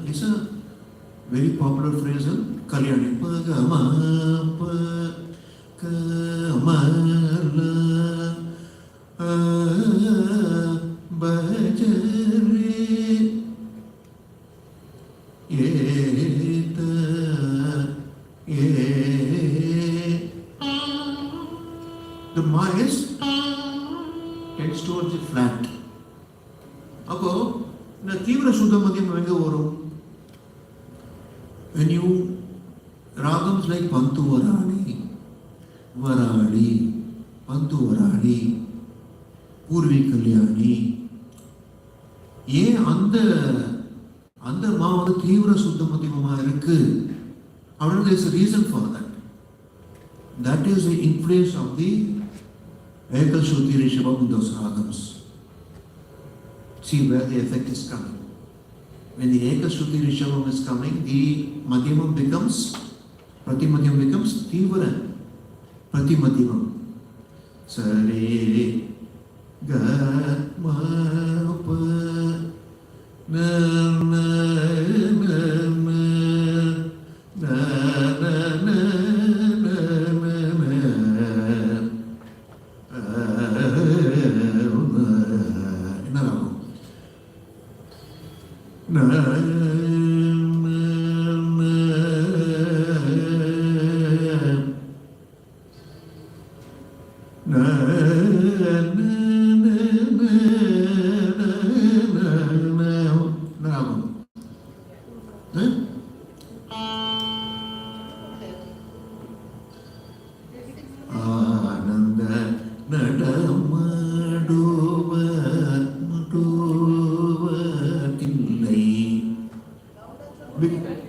It's a very popular phrase in Kalyani. The mice tends towards the flat. அப்போ இந்த தீவிர சுத்த மத்தியம் எங்க வரும்? When you ragams like Pantu Varali, Purvi Kalyani, ஏன் அந்த மா வந்து தீவிர சுத்த மத்தியமா இருக்கு? However, there is a reason for that. That is the influence of the Ekal Shruti Rishabham in those ragams. See where the effect is coming. When the Ekal Shruti Rishabham is coming, the Madhyamam becomes, Pratimadhyam becomes Tivara, Pratimadhyamam. Sare, Ga, Ma, Pa, Na, Na, Na, Na, Na, Na, Na,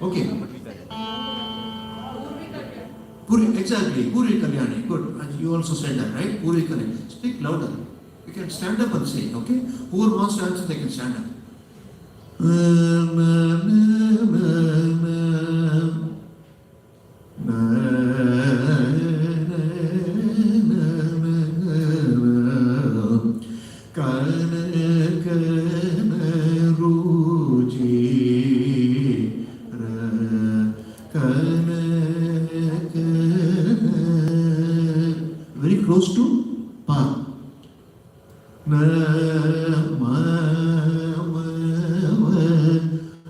Okay. Exactly. Puri Kalyani. Good. And you also said that, right? Puri Kalyani. Speak louder. You can stand up and say, okay? Whoever wants to answer, they can stand up. Very close to Pa.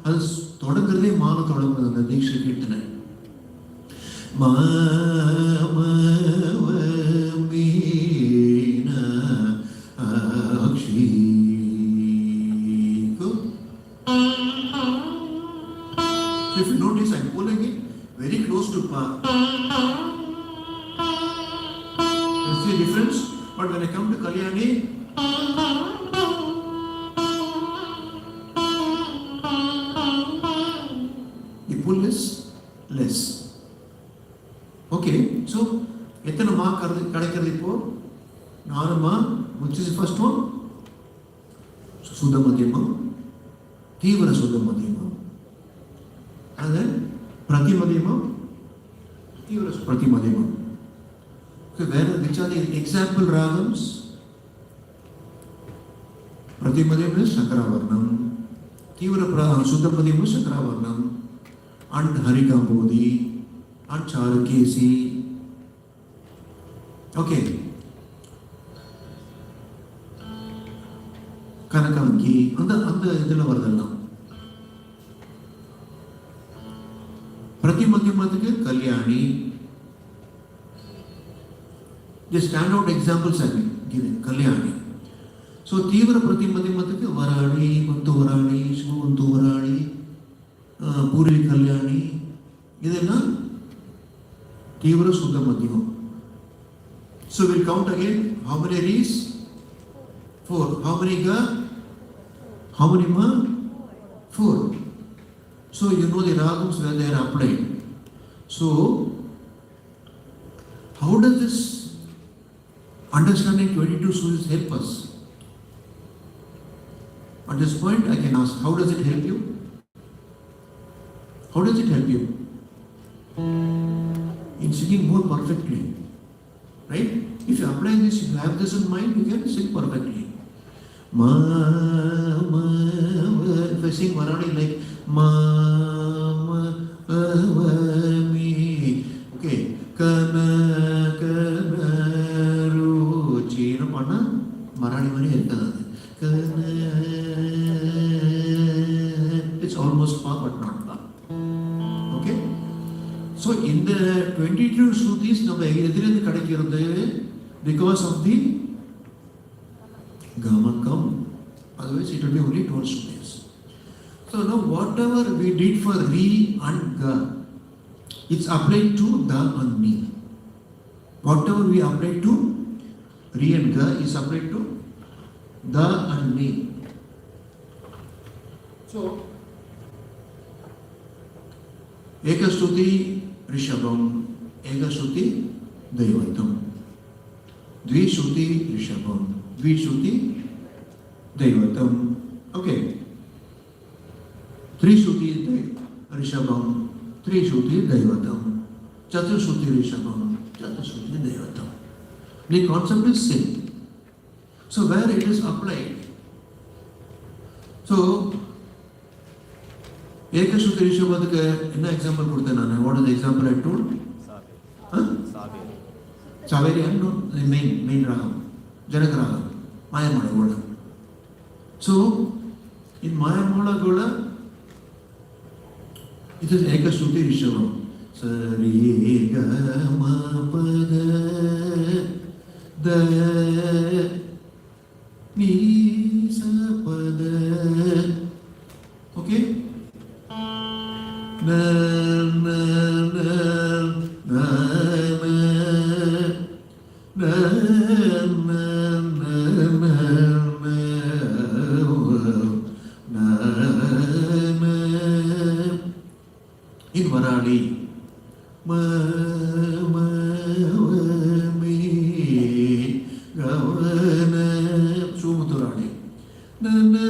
அது தொடங்குறதே மான தொடங்குறது அந்த தீட்சை கீர்த்தனை. So if you notice, I'm pulling it very close to Pa. You see the difference? But when I come to Kalyani, the pull is less. Okay, so எத்தனை மா கிடைக்கிறது இப்போ 4 மா, which is the first one? சுத்த மத்தியமம், தீவிர சுத்த மத்தியமம், and then பிரதி மத்தியமம், தீவிர பிரதி மத்தியமம். Okay, which are the example ragams? பிரதி மத்தியம் is Shankaravarnam, தீவிர சுத்த மத்தியம் is Shankaravarnam, and Harikambodhi, and Charukesi. Okay. Kanakangi அந்த இதில் வருதெல்லாம். பிரதி மத்தியமத்துக்கு Kalyani. Just stand out examples I mean given. Kalyani. So தீவிர பிரதி மத்தியமத்துக்கு வராணி, முத்து வராணி, சுமுத்து வராணி, பூரி கல்யாணி, இதெல்லாம் தீவிர சுத்த மத்தியம். So we'll count again. How many Ris? 4. How many Ga? How many Ma? 4. So you know the ragams where they are applied. So how does this understanding 22 Suris help us? At this point I can ask, how does it help you? How does it help you? In singing more perfectly. Right? If you apply this, if you have this in mind, you can sing perfectly. Ma, ma, if I sing Varani like ma, ma, mi. Okay. Kana, kana, ruchi. No, panna, Marani mani irukadhu. Kana. It's almost pa, but not pa. Okay? So in the 22 Shrutis, because of the Gamakam, otherwise it will be only 12 Shrutis. So now whatever we did for Ri and Ga, it's applied to Da and Mi. Whatever we applied to Ri and Ga is applied to Da and Mi. So Ekastuti Rishabham, Ekashruti Daivatam, Dvishruti Rishabham, Dvishruti Daivatam. Okay. Trishruti Rishabham, Trishruti Daivatam, Chaturshruti Rishabham, Chaturshruti Daivatam. The concept is same. So where it is applied? So Ekashruti Rishabhadukku enna example koduthen nanu? What is the example I told? Saveri and the main ragam, Janak ragam, Mayamala Goda. So in Mayamala Goda, it is Ekashruti Rishabham. Sari ga ma pa da ni sa pa da. Okay? Na na na na na na na na. In Varali, ma ma mi gavana Sumuturani, na na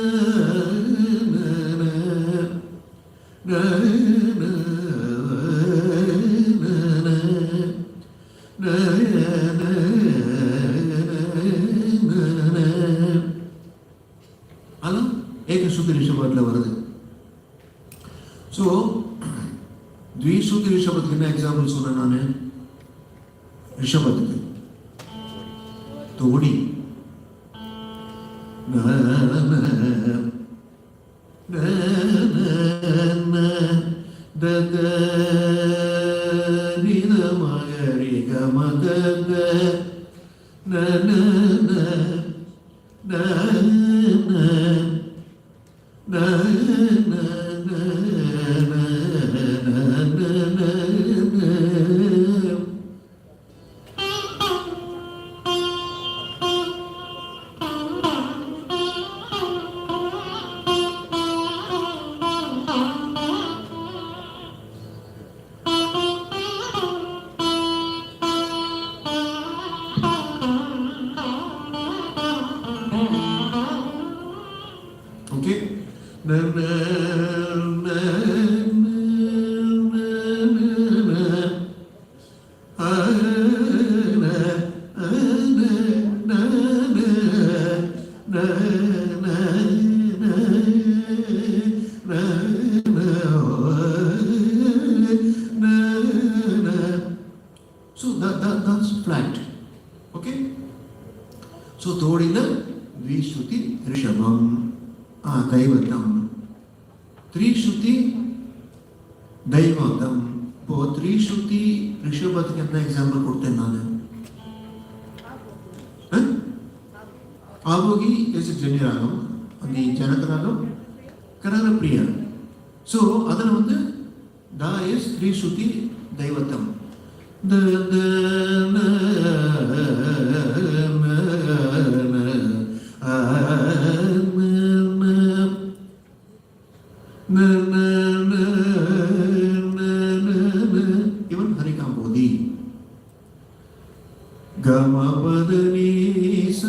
na na na na na na. Alam Ekashruti Rishabhadla varadu. So Dvishruti Rishabhadukku enna example sonna nanu? Rishabhadukku Todi na na na na na da da ni na ma ga ri ga ma da da na na na na na na na na na. So that's flat. Okay? So Todina Vishruti Rishabam Daivatam. Trishruti Daivatam. Po Trishruti Rishabhat ke apna example kotte nane. Avogi is a Janiragam, and the Janakaragam, Karana Priya. So, other one the Da is Trishruti Daivatam. Even Harikam Bodhi. Gama Padani Sa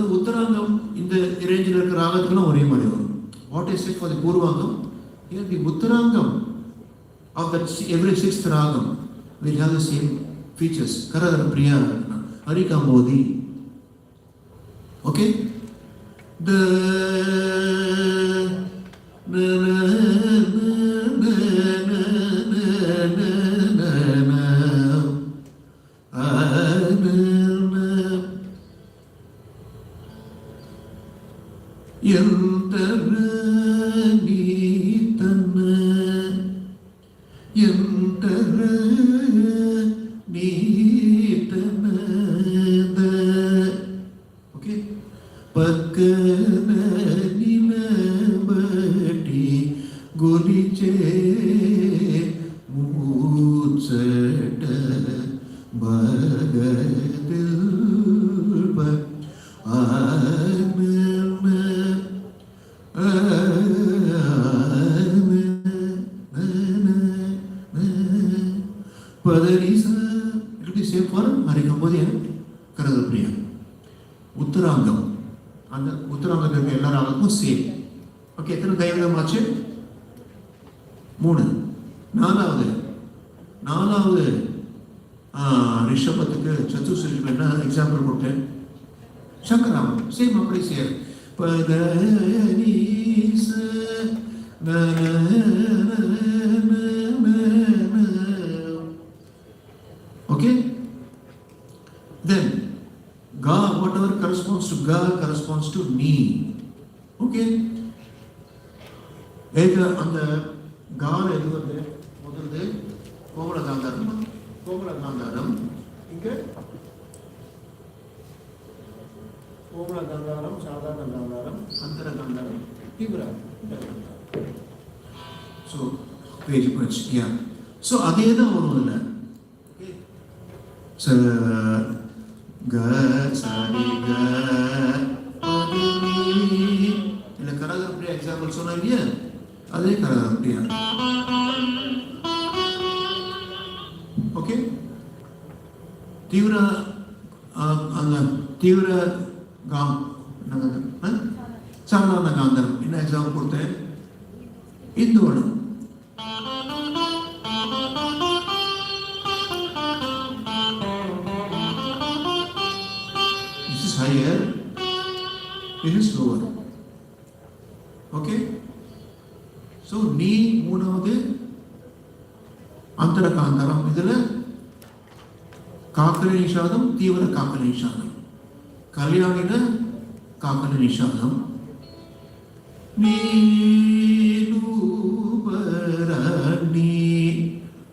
Uttarangam in the irregular Ragatana or Rimarion. What I said for the Purvangam, here the Uttarangam of that every sixth Ragam will have the same features. Karadara Priya, Harikam Bodhi. Okay? Okay? It will be same for Harikambodi and Karadara Priya. Uttarangam. And the Uttarangam is all same. Okay, then Daivam Mache. Moon. Nala Rishabhathukku Chatusri example kotte. Shankaram. Same applies here. Padani Sa Okay? Then, Ga, whatever corresponds to Ga corresponds to Ni. Okay? Ega on the Ga, Komala Gandharam, okay? Komala Gandharam, Sadhana Gandharam, Antara Gandharam, Tibra. So, page punch, yeah. So, Adeda Orula. So, Ga, Sadi, Ga, Adini. In the Karadara Priya example, so now here, Ade Karadara Priya. Okay? Tivra, Tivra Gam, Sadhana Gandharam. In example, Induvana. This is higher, this is lower. Okay? So, Ni Munavade Antara Kandaram Vidala Kakali Nishadam, Tivra Kakali Nishadam. Kalyanina Kakali Nishadam. Ni Lubarani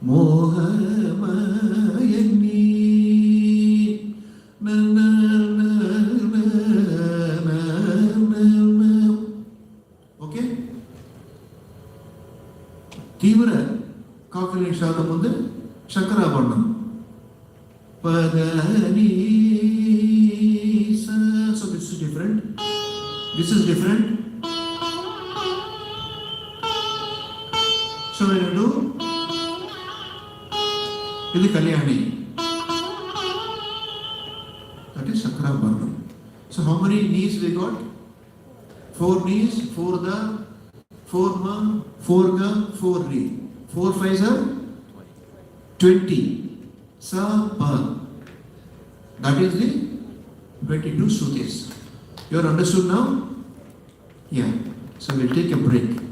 Mohamayani Na na na na na na na. Okay? Tivra Kakali Nishadam Munde Shankara Varnam. Padani Sa. So this is different. This is different. So what do you do? This is Kalyani. That is Sakra Varnam. So how many knees we got? 4 knees for the 4 ma, 4 ga, 4 re. 4 5s are 20. Sa, pa. That is the 22 Shrutis. You are understood now? Yeah. So we'll take a break.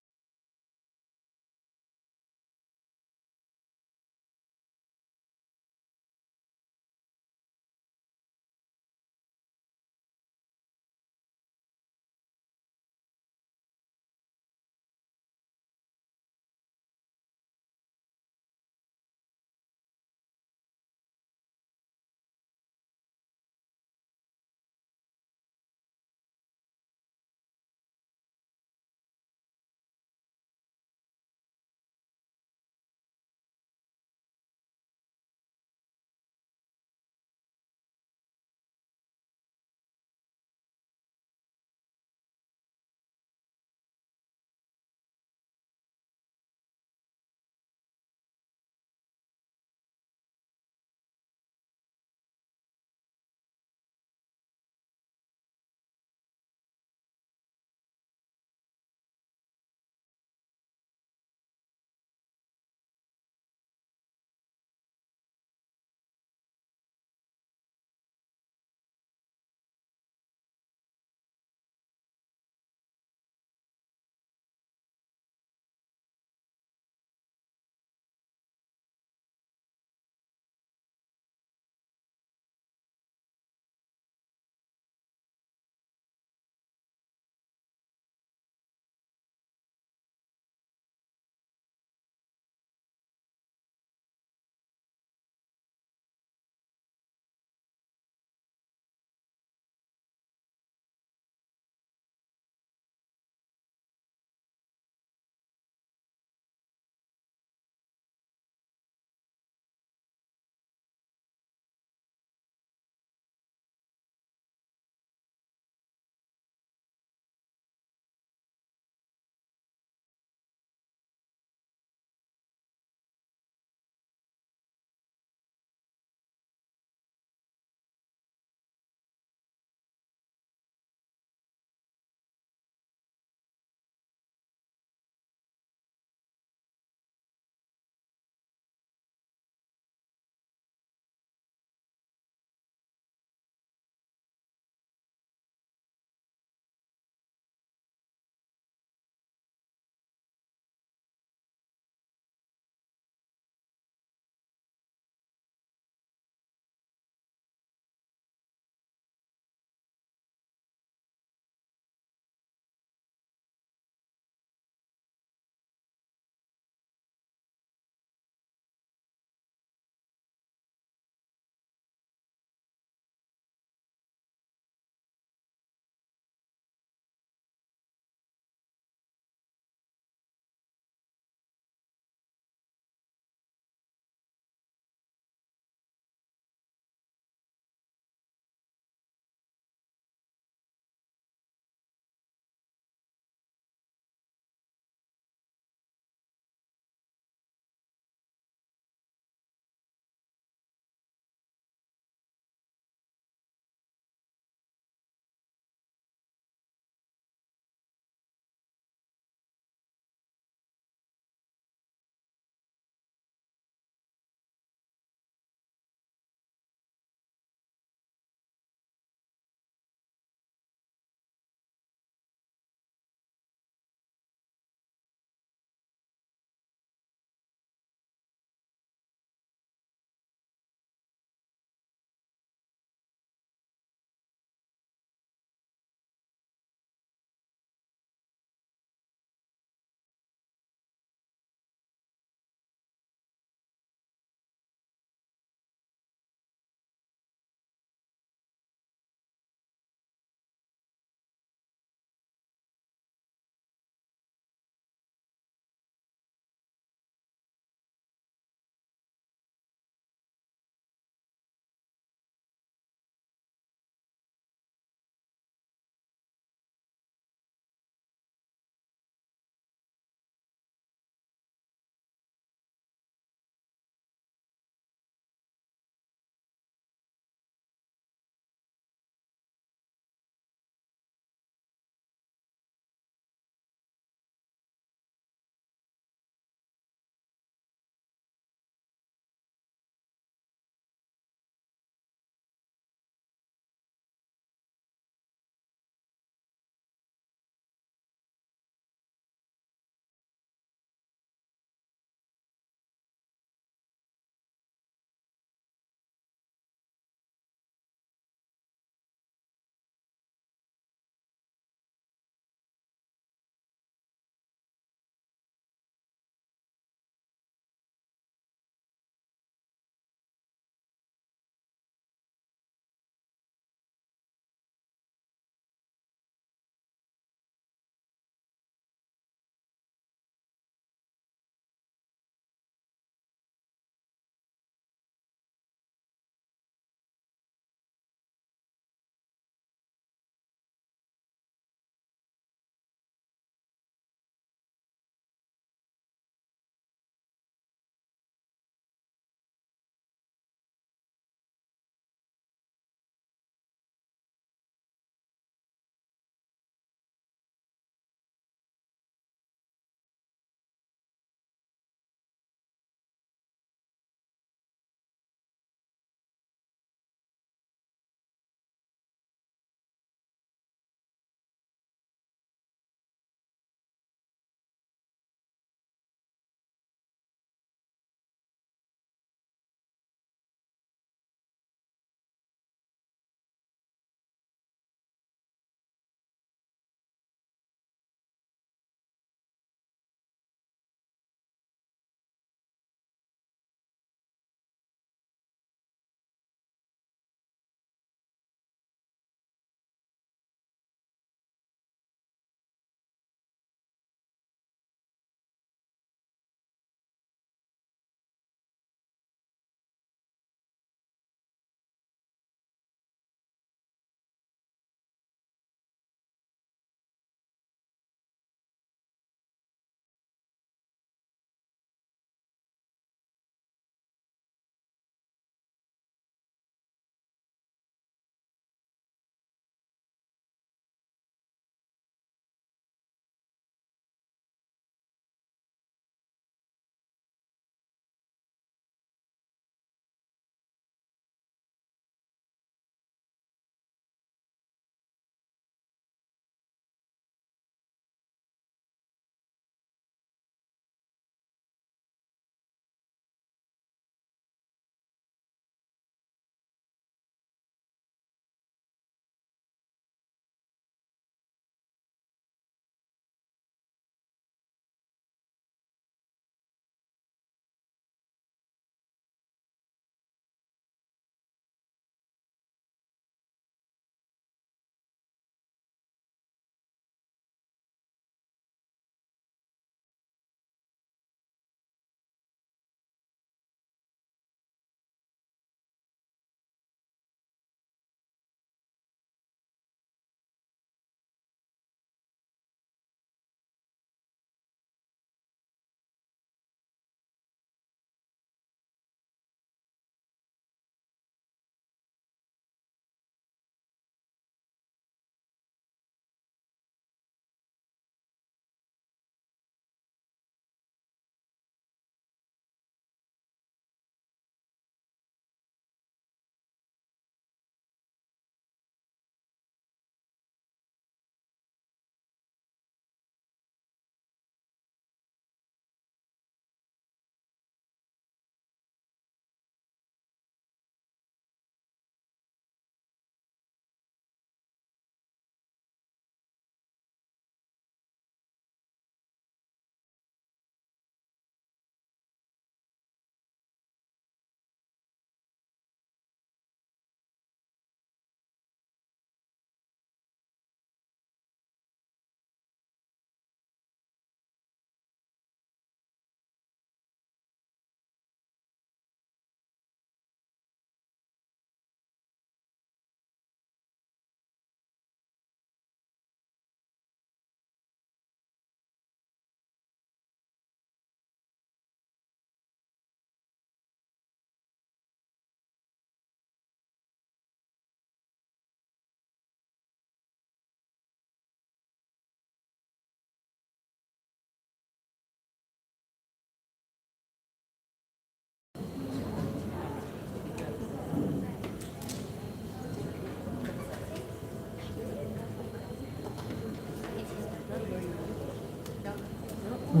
Is it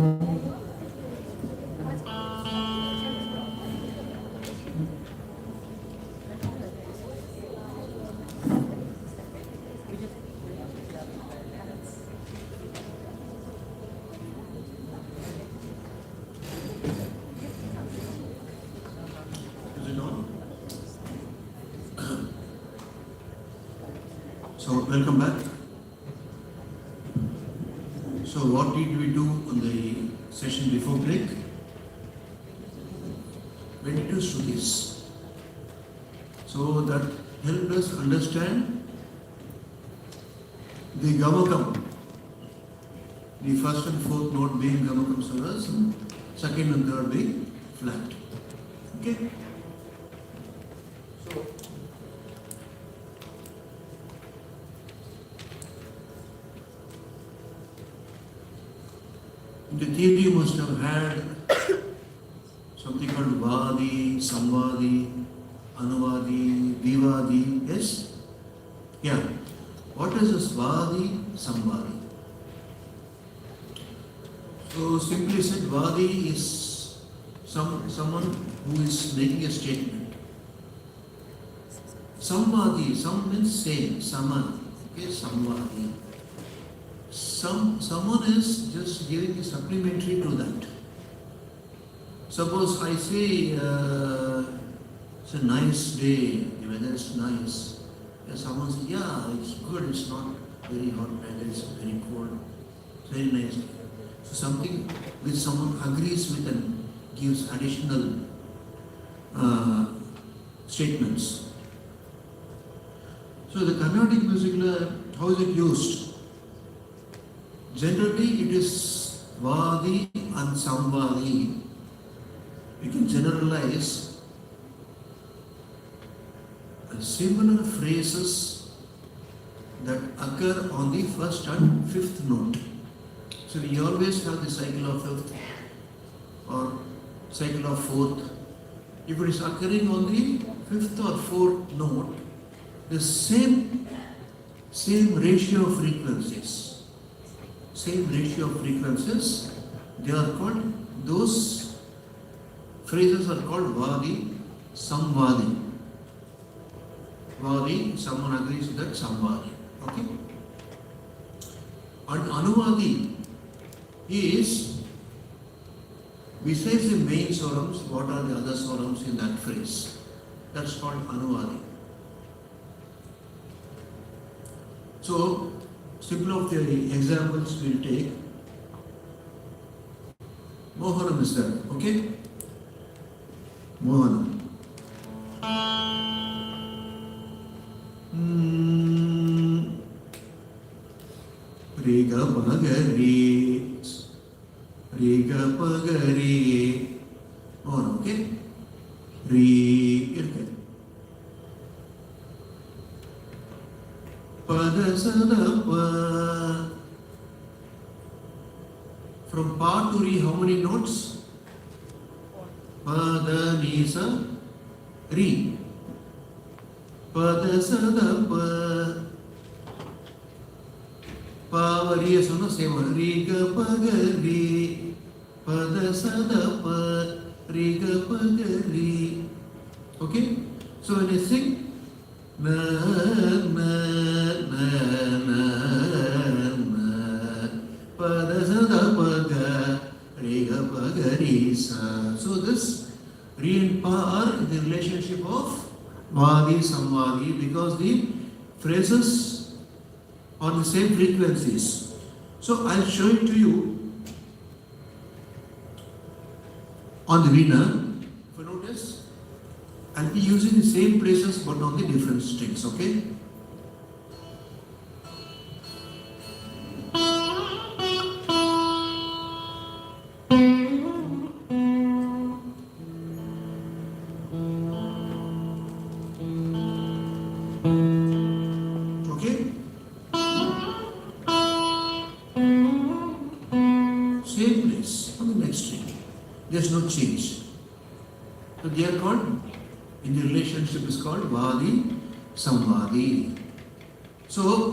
on? So, welcome back. So, what did we do on the session before break? Went into Shrutis. So, that helped us understand the Gamakam. The first and fourth note being Gamakam Swaras, second and third being flat. Okay? So, in the theory you must have had something called Vadi, Samvadi, Anuvadi, Vivadi, yes? Yeah. What is this Vadi, Samvadi? So simply said, Vadi is someone who is making a statement. Samvadi, some means same, Saman, okay, Samvadi. Someone is just giving a supplementary to that. Suppose I say, it's a nice day, the weather is nice. And someone says, yeah, it's good, it's not very hot weather, it's very cold, it's very nice. So something which someone agrees with and gives additional statements. So the Carnatic music, how is it used? Generally it is Vadi and Samvadi. We can generalize similar phrases that occur on the first and fifth note. So we always have the cycle of fifth or cycle of fourth. If it is occurring on the fifth or fourth note, the same ratio of frequencies. Same ratio of frequencies, they are called, those phrases are called Vadi, Samvadi. Vadi, someone agrees with that, Samvadi. Okay? And Anuvadi is, besides the main swarams, what are the other swarams in that phrase? That's called Anuvadi. So, simple of the examples we'll take. Mohanam is there, okay? Mohanam. Riga Pagari. Riga Pagari. Mohanam, okay? Okay. Pada from pa to re, how many notes? Pada nisa re. Pada sada pa. Pa re is on the same one. Riga pagari. Pada sada pa. Riga pagari. Okay? So when I sing na na na na na pada sada paga rega pagari sa. So this re and pa are in the relationship of Vadi Samvadi because the phrases are the same frequencies. So I'll show it to you on the veena. If you notice, I'll be using the same phrases but on the different strings, okay? Okay? Same place on the next string. There's no change. So they are called, in the relationship is called Vadi Samvadi. So,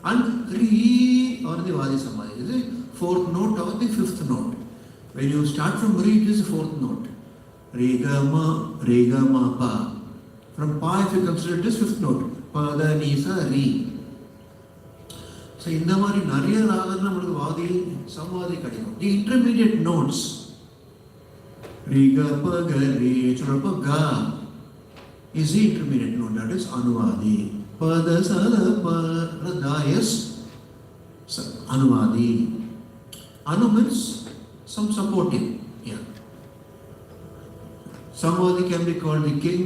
and Ri or the Vadi Samvadi. fourth note or the fifth note. When you start from re, it is the fourth note. Re ga ma pa. From pa, if you consider it is fifth note. Pa da ni sa re. So இந்த மாதிரி நிறைய ராகம் நம்மளுக்கு வாதி சம்வாதி கிடைக்கும். The intermediate notes. Re ga pa ga re சொல்றப்போ ga is the intermediate note, that is anuvadi. Pa da sa da pa da is anuvadi. Anu means some supporting. Yeah. Samvadi can be called the king.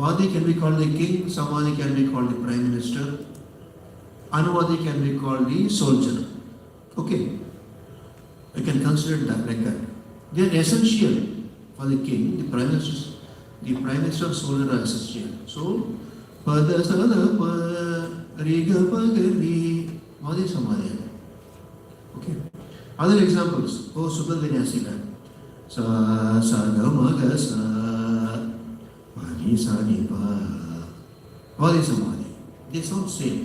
Vadi can be called the king. Samvadi can be called the prime minister. Anuvadi can be called the soldier. Okay. You can consider that like that. They are essential for the king. The prime minister and soldier are essential. So, pada sada pa riga pagari vadi samadhi. Okay. Other examples. Oh, Subal Vinyasila. Sa ga ma ga sa vadi sa ni pa vadi samadhi. They sound same.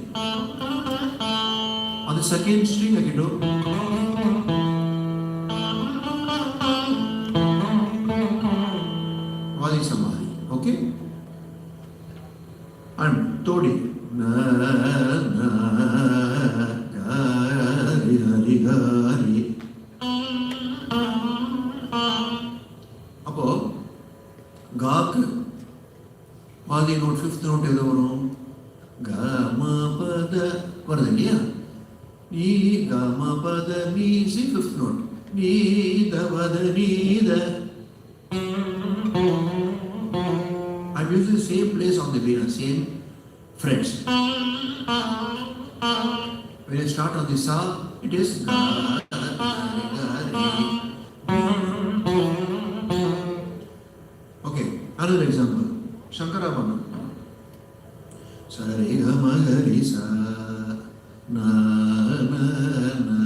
On the second string, I can do Vadi Samadhi. Okay? And Todi. Na na ga ri ga ri. Appo Gak Vadi note, fifth note edu varum. Gama pada varudha இல்லையா? நீ gama pada நீ is the fifth note. நீ da vada நீ da. I'm using the same place on the veena, same frets. When I start on the sa, it is ga ga ri. Okay, another example. Shankarabhana. Sa re ga ma ga ri sa na na na.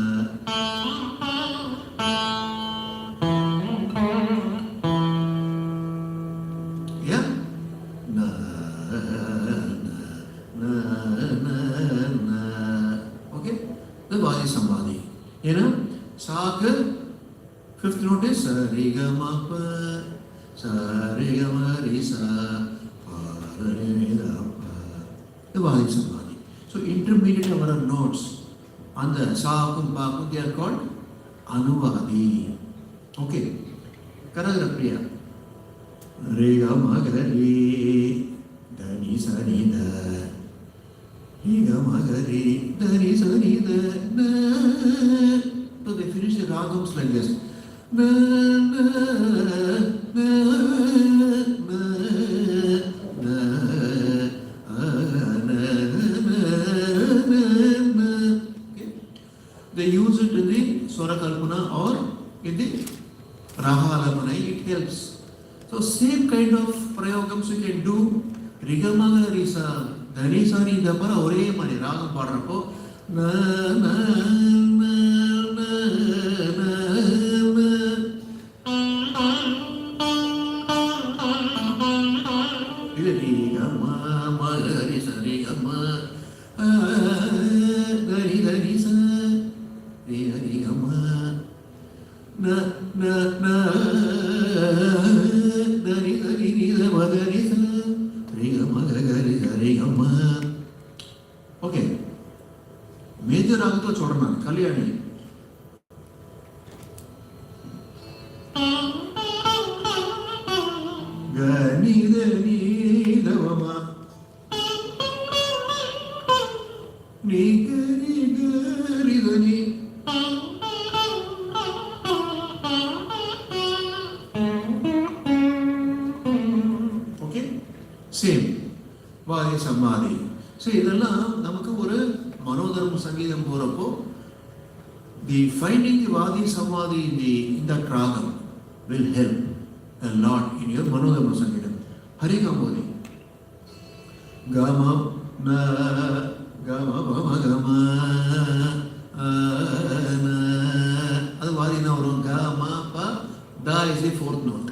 Yeah? Na na na na na. Okay? The Vadi Samadhi. You know? Sa ka fifth note is sa re ga ma pa sa re ga ma ri sa pa re ga pa. The Vadi Samadhi. So intermediate number of notes on the Saakum Pakum, they are called Anuvadi. Okay. Karagara Priya. Re ga ma ga ri da ni sa ni da. Re ga ma ga ri da ni sa ni da na. So they finish the ragams like this. Na na na na na. They use it in the Swara Kalpana or in the Raha Alamanai, it helps. So same kind of prayogams you can do. Rigamaga Risa, Dhanisa Rida Para Ore Mari Raga Parapo Na Na Na Na Na Na Rigama Magarisa Rigama Dari Dari Sa Rigama Na Na Na Dari Dari Rida Magarisa Rigama Gari Rigama. Okay. Major Ragata Chodana, Kalyani. Gani Dani Davama Ni Gari Gari Dani. Okay? Same. Vadi Samadhi. So, இதெல்லாம் நமக்கு ஒரு மனோதர்ம சங்கீதம் போறப்போ the finding the Vadi Samadhi in that ragam will help a lot in your manodharma sangidam. Harikambodi. Gama na gama bama gama na. Adu Vadi na varum gama pa da is the fourth note.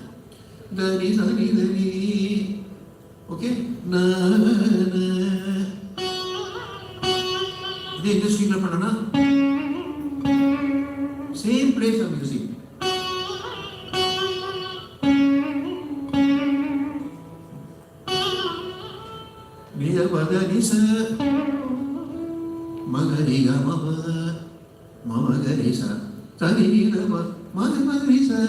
Dani dani dani. Okay? Na na. இது எங்க ஸ்ட்ரீம்ல பண்ணனா Riga Pada Nisa Magariga Mama Mamagarisa Tani Nava Madamarisa.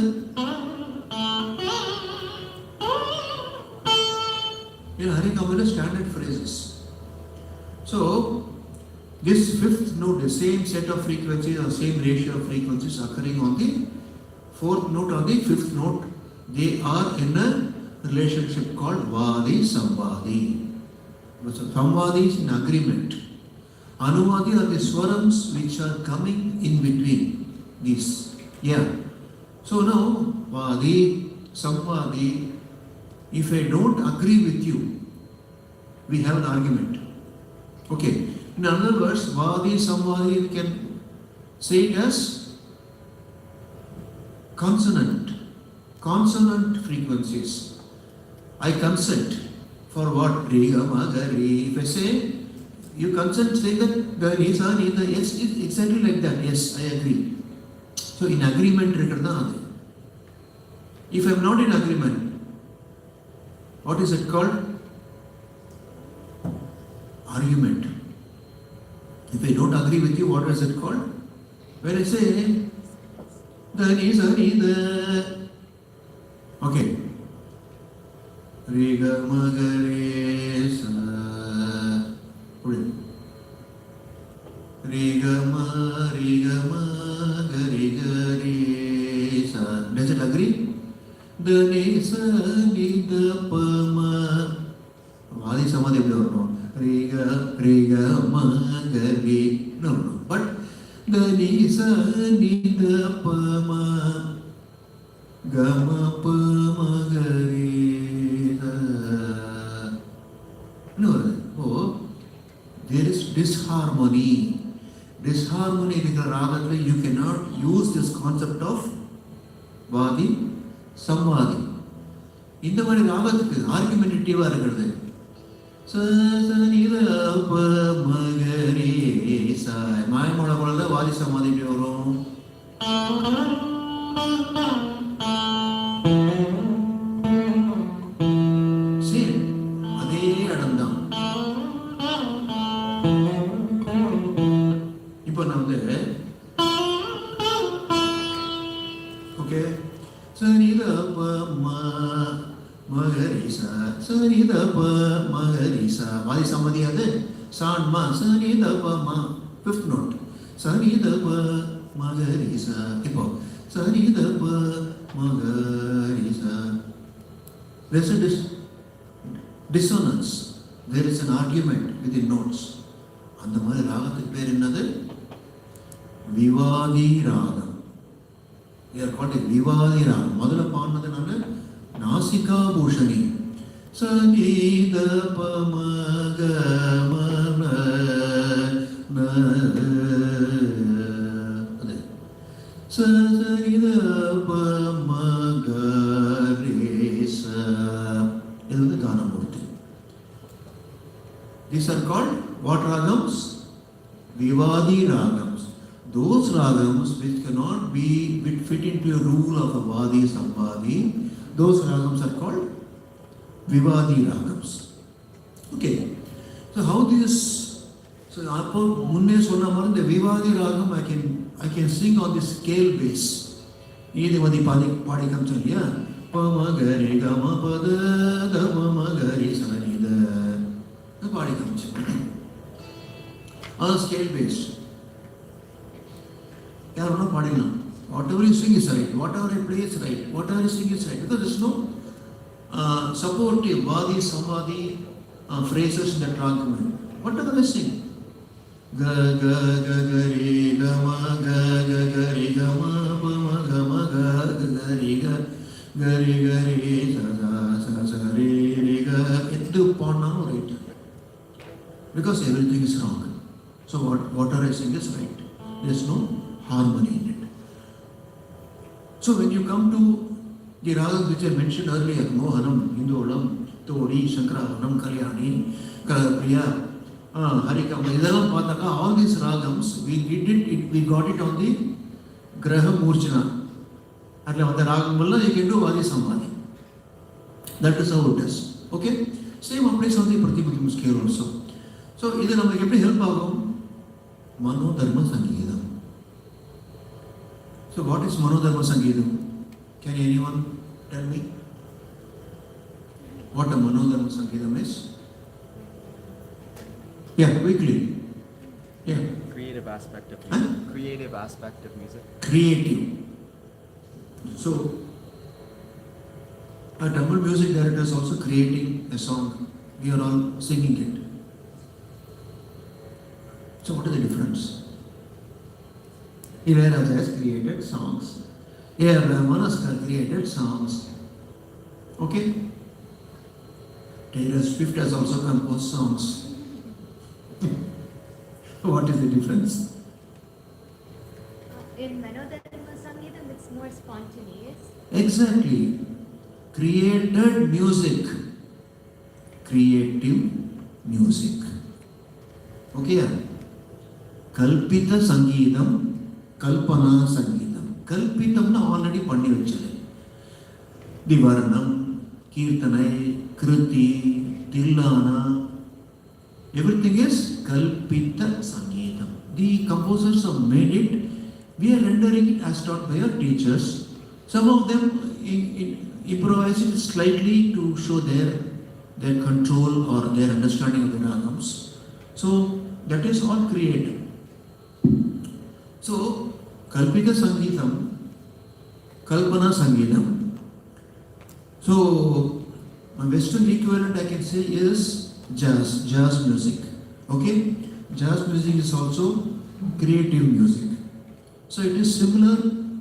Harikamala standard phrases. So, this fifth note, the same set of frequencies or same ratio of frequencies occurring on the fourth note or the fifth note, they are in a relationship called Vadi Samvadi. So, Samvadi is in agreement. Anuvadi are the swarams which are coming in between these. Yeah. So now, Vadi, Samvadi, if I don't agree with you, we have an argument. Okay. In other words, Vadi, Samvadi, we can say it as consonant frequencies. I consent for what? Riga, Magari. If I say, you consent saying that the Risa, yes, it's exactly like that. Yes, I agree. So in agreement, if I am not in agreement, what is it called? Argument. If I don't agree with you, what is it called? When I say, the okay. Riga Magare Sa. Riga Magare Sa. Does it agree? The Nisa Nida Pama. Vadi Samadhi no. Riga Magari. No. But the Nisa Nida Pama Gama Pamagari. No. Oh, there is disharmony. Disharmony with the raga, you cannot use this concept of Vadi Samvadi. இந்த மாதிரி ராகத்துக்கு ஆர்குமெண்டேட்டிவா இருக்கிறது. மாயமோட போல வாதி சமாதி வரும். சரி, அதே இடம்தான். இப்போ நான் வந்து okay Sanida pa magarisa, sanida pa magarisa. Vadi samadhi adu san ma sanida pa ma. Fifth note. Sanida pa magarisa. Ipo sanida pa magarisa. There is a dissonance. There is an argument within notes. அந்த மாதிரி ராகத்துக்கு பேர் என்னது? விவாதி ராகம். They are called a Vivadi Ragam. முதல்ல பாடினது நானு நாசிகா பூஷணி. சனித பமக மன அது சனித பமக ரேச. இது வந்து Ganamoorthy. These are called what ragams? Vivadi ragams. Those ragams which cannot be fit into a rule of a Vadi Samvadi, those ragams are called Vivadi ragams. Okay. So how this? So appo munne sonna mara the Vivadi ragam I can sing on the scale bass. Idivadi padi kamchaliya. Pama gari gama pada dama gari sanida. The padi kamchal. On scale bass. Whatever you sing is right, whatever I play is right, whatever you sing is right. Because there is no supportive Vadi, Samvadi phrases in that ragam. What are they sing? Ga ga ga ga re ga ma ga ga ga re ga ma pa ma ga ga re ga re sa sa re ga. Ettu paanam right. Because everything is wrong. So whatever I sing is right. There is no harmony in it. So when you come to the ragas which I mentioned earlier, Mohanam, Hindulam, Tori, Shankaravanam, Kalyani, Kalapriya, Harikam, all these ragams, we got it on the Graha Murchana. At the ragam, you can do Vadi Samvadi. That is how it is. Okay? Same applies on the Pratibhutim scale also. So, இது நமக்கு எப்படி help ஆகும்? Manodharma Sangeetam. So, what is Manodharma Sangeetam? Can anyone tell me what a Manodharma Sangeetam is? Yeah, quickly. Yeah. Creative aspect of Huh? music. Creative aspect of music. Creative. So, a Tamil music director is also creating a song. We are all singing it. So, what is the difference? G.R.S has created songs. A.R. Rahman has created songs. Okay? Taylor Swift has also composed songs. What is the difference? In Manodharma Sangeetam, it's more spontaneous. Exactly. Created music. Creative music. Okay? Kalpita Sangeetam, Kalpana Sangeetam. Kalpitamna already panni vechadu. Divaranam, Kirtanai, Kriti, Tillana, everything is Kalpita Sangeetam. The composers have made it. We are rendering it as taught by our teachers. Some of them improvise it slightly to show their control or their understanding of the ragams. So that is all creative. So Kalpita Sangeetam, Kalpana Sangeetam. So my Western equivalent I can say is jazz music. Okay? Jazz music is also creative music. So it is similar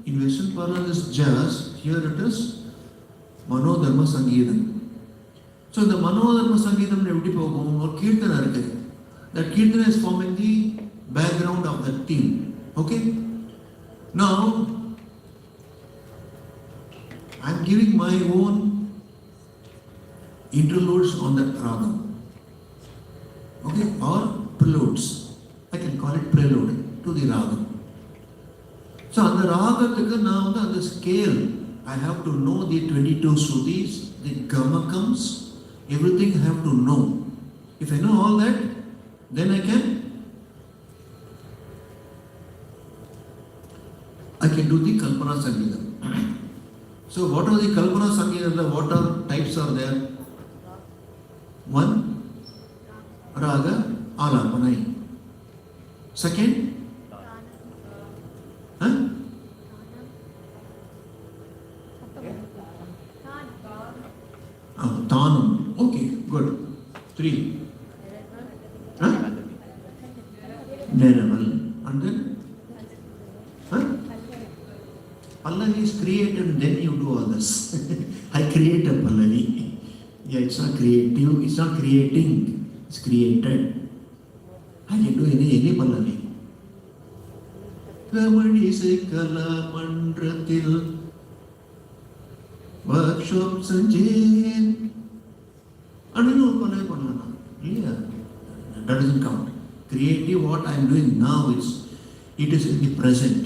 in Western parlance is jazz. Here it is Manodharma Sangeetam. So the Manodharma Sangeetam எப்படி போகும் ஒரு கீர்த்தனை இருக்கு. That kirtana is forming the background of the theme. Okay? Now I am giving my own interludes on that ragam. Okay? Or preludes. I can call it prelude to the ragam. So on the ragathukku now the scale I have to know the 22 Srutis, the gamakams, everything I have to know. If I know all that, then I can do the Kalpana Sangeetam. So what are the Kalpana Sangeetam? What are types are there? One, Raga, Alapanai. Second, huh? Tanam. Okay, good. 3. Huh? Neraval. And then? Huh? Pallavi is created and then you do all this. I create a Pallavi. Yeah, it's not creative, it's not creating, it's created. I can do any Pallavi. THAMIZH ISAI KALA MANRAM workshop Sanjay. And you know, yeah, that doesn't count. Creative, what I am doing now it is in the present,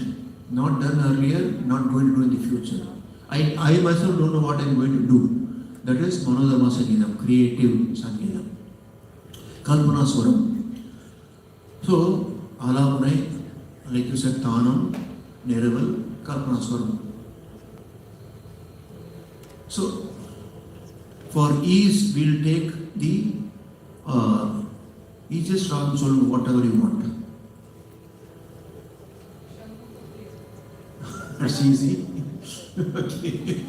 not done earlier, not going to do in the future. I myself don't know what I am going to do. That is Manodharma Sangeetam, creative Sangeetam. Kalpana Swaram. So, Alapunai, like you said, Tanam, Neraval, Kalpana Swaram. So, for ease, we will take the easiest ragam, so whatever you want. That's easy. Okay.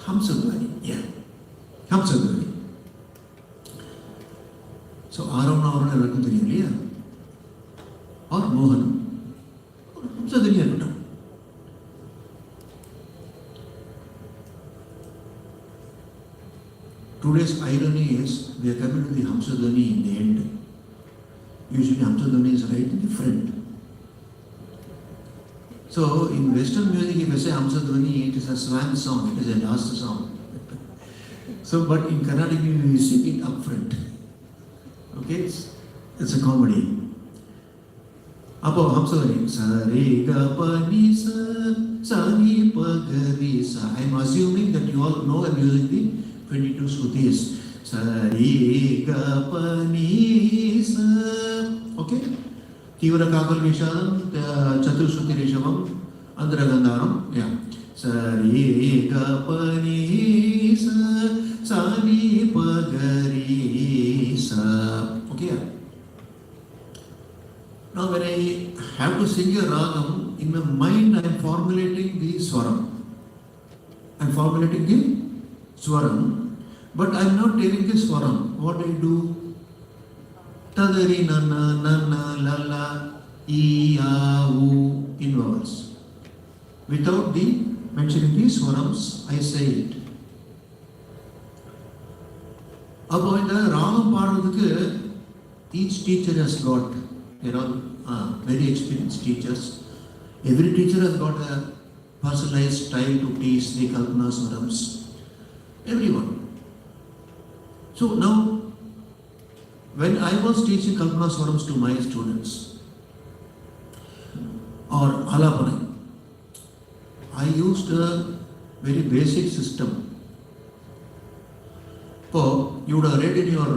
Hamsadhwani, yeah. Hamsadhwani. So, Aravana எல்லாருக்கும் தெரியும் இல்லையா? Or Mohanam. Hamsadhwani இருக்கட்டும். Today's irony is we are coming to the Hamsadhwani in the end. Usually Hamsadhwani is right in the front. So in Western music, if I say Hamsadhwani, it is a swan song, it is a last song. So, but in Carnatic music, we sing it up front. Okay, it's a comedy. Appo Hamsadhwani, sa re ga pa ni sa ni pa ga re sa. I am assuming that you all know I am using the 22 Shrutis. Sa re ga pa ni sa. Okay? Tivara kakal vishadam, Chaturshruti Rishavam, Andhra Gandharam. Yeah. Sa re ga pa ni sa. Sa ni pa ga re sa. Okay? Now when I have to sing a ragam, in my mind I am formulating the swaram. I am formulating the swaram, but I am not telling the swaram. What I do? Tadari nana nana lala I a u in vowels. Without the mentioning the swarams, I say it. அப்போ இந்த ராகம் பாடுறதுக்கு each teacher has got, you know, very experienced teachers. Every teacher has got a personalized style to teach the Kalpana Swarams. Everyone. So now, when I was teaching Kalpana Swarams to my students, or Alapanai, I used a very basic system. So, you would have read in your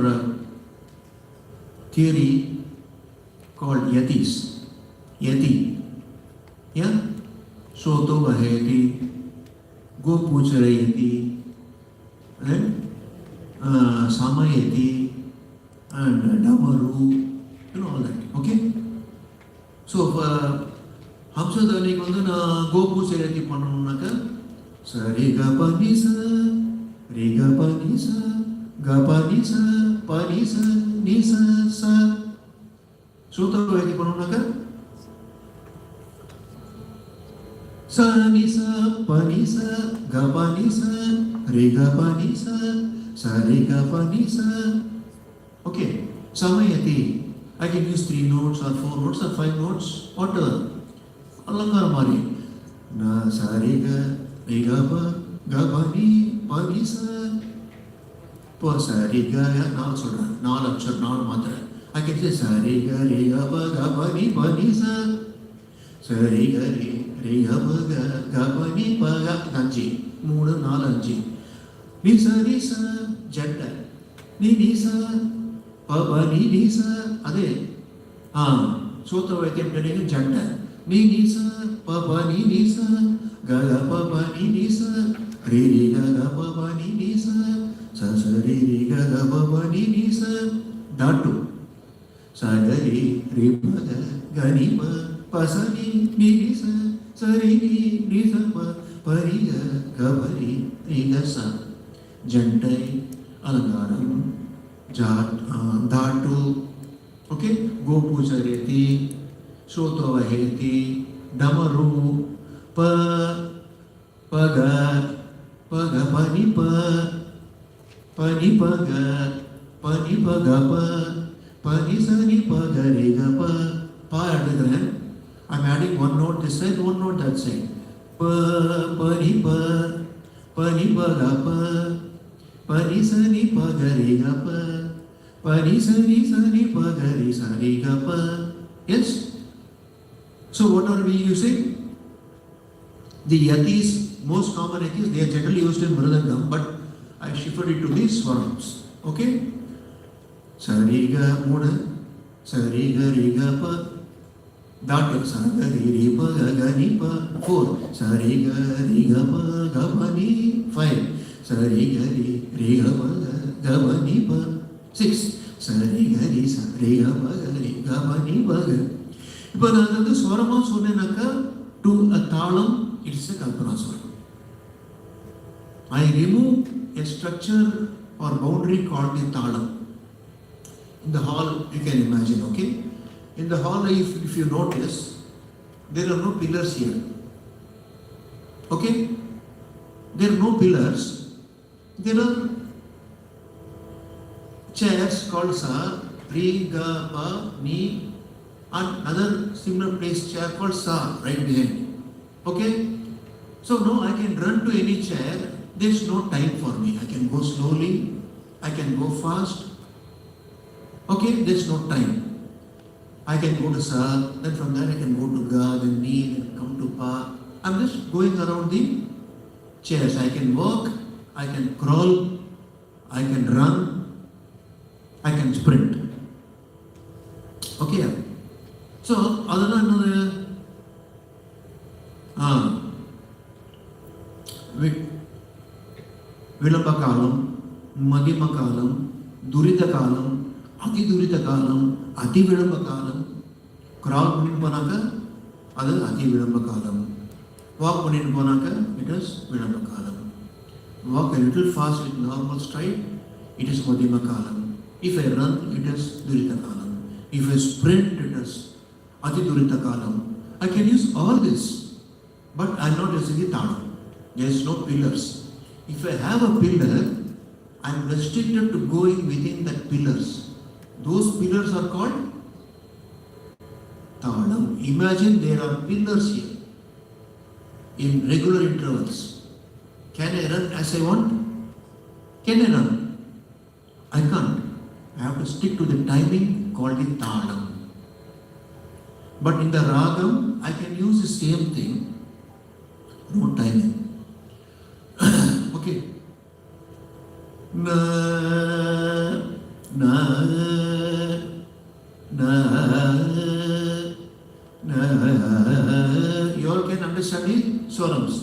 theory called Yatis. Yati. Yeah? Soto Vaheti, Go Pucharayati, and Samayati, and Damaru, you know all that. Okay? So, Hamsadhanik வந்து நான் Go Pucharayati பண்ணணும்னாக்க Sari Ga Pa Ni Sa, Re Ga Pa Ni Sa, Ga Pa Ni Sa, Pa Ni Sa, Ni Sa, Sa. Soto Vaheti பண்ணணும்னாக்க Sa ni sa, pa ni sa, ga pa ni sa, re ga pa ni sa, re ga pa ni sa. Okay, Samayati. I can use 3 notes or 4 notes or 5 notes, whatever. Alangar mari. Na sa re ga pa ni sa. Po sa re ga ya naal solra, naal akshar, naal matra. I can say sa re ga pa ni sa. Sa re ga re ga pa ni pa ga nanji. 3 4 5. Ni sa jetta. Ni sa pa ni sa ade. Sotra Vaidyam telling jetta. Ni sa pa ni sa ga pa ni sa re ga pa ni sa sa re ga pa ni sa. That too. Sa ga re pa ga ni pa pa sa ni sa sa ni sa pa ri ga ri ga sa. Jantai alangaram dhatu. Okay? Go Pucharayati, Soto Vaheti, Damaru, pa ga pa ni pa ga pa ni sa ni pa ga re ga pa added. I'm adding 1 note this side, 1 note that side. Pa ni pa ga pa ni sa ni pa ga re ga pa ni sa ni pa ga re sa re ga pa. Yes? So what are we using? The yatis, most common yatis, they are generally used in Mridangam, but I shifted it to the swarams. Okay? Sa re ga 3, sa re ga pa. That sa ga re pa ga ni pa 4. Sa re ga pa ga pa ni 5. Sa re ga pa ga pa ni pa 6. Sa re ga pa ni pa ga. இப்போ நான் வந்து ஸ்வரமா சொன்னேனாக்கா to a talam, it's a kalpana swaram. I remove a structure or boundary called the talam. In the hall, you can imagine, okay? In the hall, if you notice, there are no pillars here. Okay? There are no pillars. There are chairs called sa, re, ga, pa, ni, and another similar place chair called sa, right behind. Okay? So now I can run to any chair. There is no time for me. I can go slowly. I can go fast. Okay? There is no time. I can go to sa, then from there I can go to ga, then ni, then come to pa. I'm just going around the chairs. I can walk, I can crawl, I can run, I can sprint. Okay? So, அதெல்லாம் என்னது? விளம்ப காலம், மதிம காலம், துரித காலம், அதி துரித காலம், அதி விளம்ப காலம். கிரால் பண்ணிட்டு போனாக்க அது அதி விளம்ப காலம். வாக் பண்ணிட்டு போனாக்க இட் இஸ் விளம்ப காலம். Walk a little fast with normal stride, it is madhyama kalam. If I run, it is durita kalam. If I sprint, it is ati durita kalam. I can use all this, but I am not using the talam. There is no pillars. If I have a pillar, I am restricted to going within that pillars. Those pillars are called talam. Imagine there are pillars here in regular intervals. Can I run as I want? Can I run? I can't. I have to stick to the timing called the talam. But in the ragam, I can use the same thing. No timing. Okay. Na, na, na, na. You all can understand the swarams.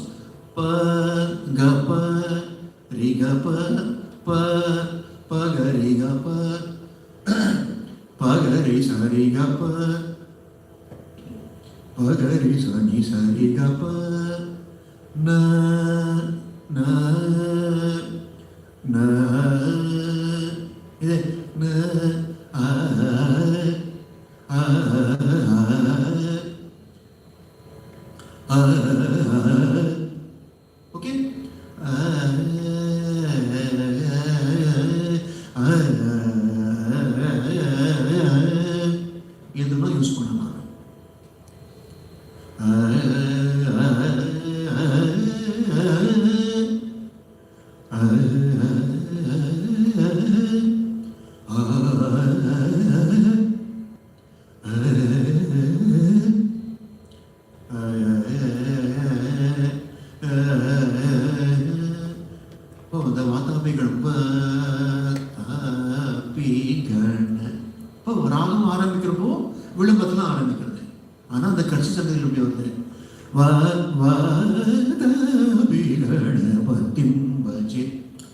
Pa, ga, pa, ri, ga, pa, ga, ri, ga, pa, ga, ri, sa, ri, ga, pa, ga, ri, sa, ni, sa, ri, ga, pa, na, na, na, இது na, a, a, a, okay? இதெல்லாம் use பண்ணலாம். இந்த வாதாபிகள் இப்போ ராகம் ஆரம்பிக்கிறப்போ விளம்பரத்துல ஆரம்பிக்கிறது. ஆனா அந்த கட்சி சங்கத்தில் எப்படி வருது?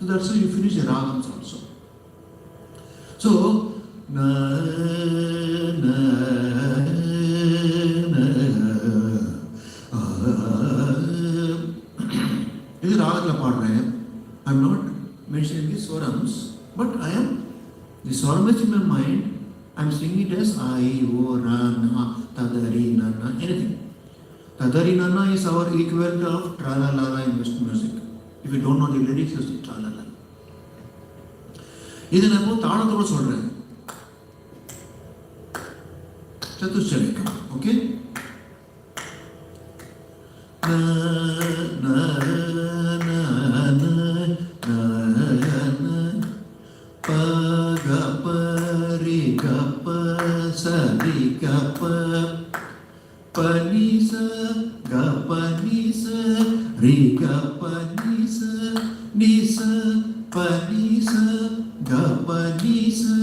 That's how you finish the ragams also. So na na na இது ராகத்தில் பாடுறேன். I am not mentioning the swarams, but I am the swaram is in my mind. I am singing it as I, O, Ra, Na, Tadari, Nana, anything. Tadari, Nana is our equivalent of Tra-la-la-la in Western music. If you don't know the lyrics, you say Tra-la-la. இது நான் இப்போ தாளத்தோட சொல்றேன். சதுஷ்சரிக்கம், okay? Na na na na na na pa ga pa ri ga pa sa ri ga pa pa ni sa ga pa ni sa ri ga pa ni sa pa ni sa ga pa ni sa